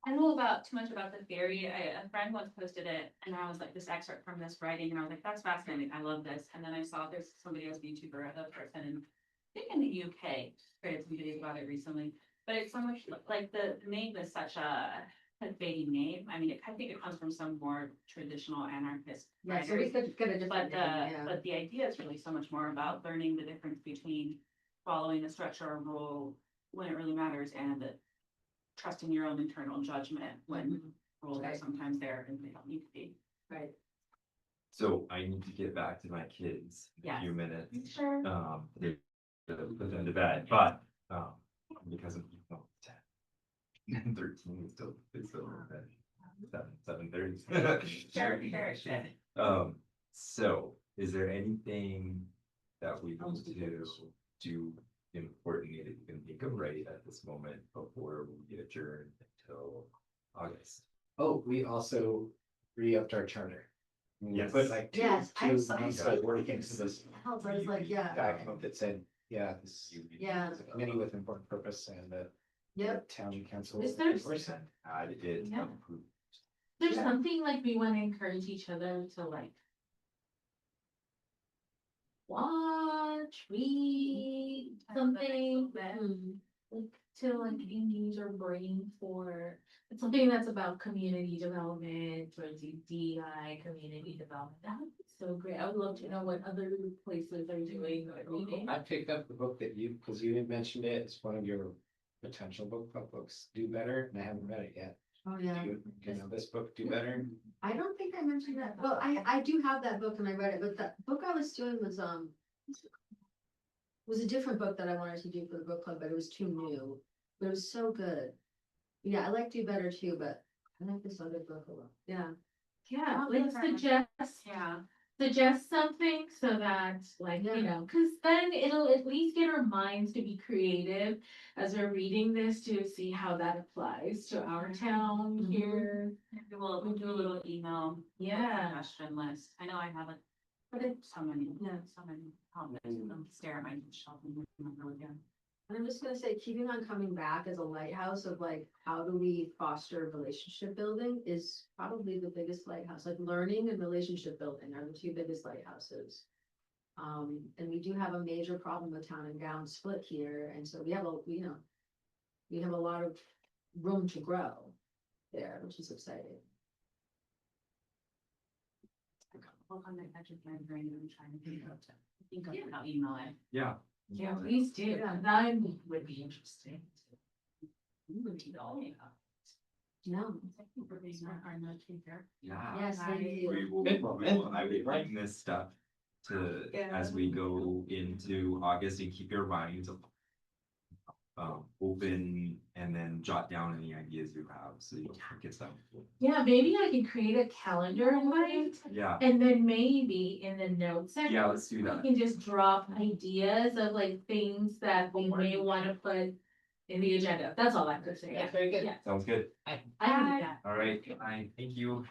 Speaker 4: I know about too much about the theory. A friend once posted it and I was like, this excerpt from this writing, and I was like, that's fascinating. I love this. And then I saw there's somebody else, YouTuber, a person in, I think in the UK, created some videos about it recently. But it's so much like the name is such a fading name. I mean, I think it comes from some more traditional anarchist
Speaker 2: Yeah, so we
Speaker 4: writers.
Speaker 2: could get a different
Speaker 4: But
Speaker 2: name, yeah.
Speaker 4: but the idea is really so much more about learning the difference between following a structure or rule when it really matters and trusting your own internal judgment when rules are
Speaker 2: Right.
Speaker 4: sometimes there and they don't need to be.
Speaker 2: Right.
Speaker 1: So I need to get back to my kids in a
Speaker 4: Yes.
Speaker 1: few minutes.
Speaker 4: Sure.
Speaker 1: They put them to bed, but, because of, 10 and 13 is still, it's still in bed. 7:30.
Speaker 4: Sure.
Speaker 1: So is there anything that we need to do importantly that you can think of right at this moment before we adjourn until August?
Speaker 3: Oh, we also re-upped our charter. We
Speaker 1: Yes.
Speaker 3: put like
Speaker 2: Yes, I
Speaker 3: two
Speaker 2: saw
Speaker 3: months
Speaker 2: that.
Speaker 3: of work into this
Speaker 2: Help, I was like, yeah,
Speaker 3: document that said, yeah, this
Speaker 2: yeah,
Speaker 3: is a committee with important purpose and the
Speaker 2: yep,
Speaker 3: town council.
Speaker 7: Is there-
Speaker 3: person.
Speaker 1: Add it,
Speaker 7: Yeah.
Speaker 1: approved.
Speaker 7: there's something like we wanna encourage each other to like. Watch, read, something that like to like engage our brain for, it's something that's about community development, or DEI, community development. That would be so great. I would love to know what other places are doing or reading.
Speaker 3: I picked up the book that you, because you had mentioned it, it's one of your potential book club books, Do Better, and I haven't read it yet.
Speaker 2: oh, yeah.
Speaker 3: Do you know this book, Do Better?
Speaker 2: I don't think I mentioned that, well, I do have that book and I read it, but the book I was doing was a different book that I wanted to do for the book club, but it was too new, but it was so good. Yeah, I like Do Better too, but I like this other book a lot, yeah.
Speaker 7: Yeah,
Speaker 4: I'll
Speaker 7: like
Speaker 4: look for it.
Speaker 7: suggest something so that like,
Speaker 2: Yeah.
Speaker 7: you know, cause then it'll at least get our minds to be creative as we're reading this to see how that applies to our town
Speaker 2: Mhm.
Speaker 7: here.
Speaker 4: Maybe we'll do a little email.
Speaker 7: Yeah.
Speaker 4: Suggestion list. I know I have it. But it's so many, so many comments. I'll stare at my shelf and remember again.
Speaker 2: And I'm just gonna say, keeping on coming back as a lighthouse of like, how do we foster relationship building is probably the biggest lighthouse, like learning and relationship building are the two biggest lighthouses. And we do have a major problem with town and gown split here, and so we have we have a lot of room to grow there, which is exciting.
Speaker 4: Well, on the edge of my brain, I'm trying to think of how email it.
Speaker 1: Yeah.
Speaker 7: Yeah, please do.
Speaker 2: Yeah.
Speaker 7: That would be interesting.
Speaker 2: No,
Speaker 1: Yeah.
Speaker 2: yes, thank
Speaker 4: I-
Speaker 2: you.
Speaker 1: I will be writing this stuff to, as we go into August, and keep your minds open, and then jot down any ideas you have, so you don't forget them.
Speaker 7: Yeah, maybe I can create a calendar invite
Speaker 1: Yeah,
Speaker 7: and then maybe in the notes section.
Speaker 1: yeah, let's do
Speaker 7: We
Speaker 1: that.
Speaker 7: can just drop ideas of like things that we may wanna put in the agenda. That's all I could say.
Speaker 3: That's very good.
Speaker 7: Yeah,
Speaker 1: Sounds good.
Speaker 7: I can do that.
Speaker 1: All right, thank you.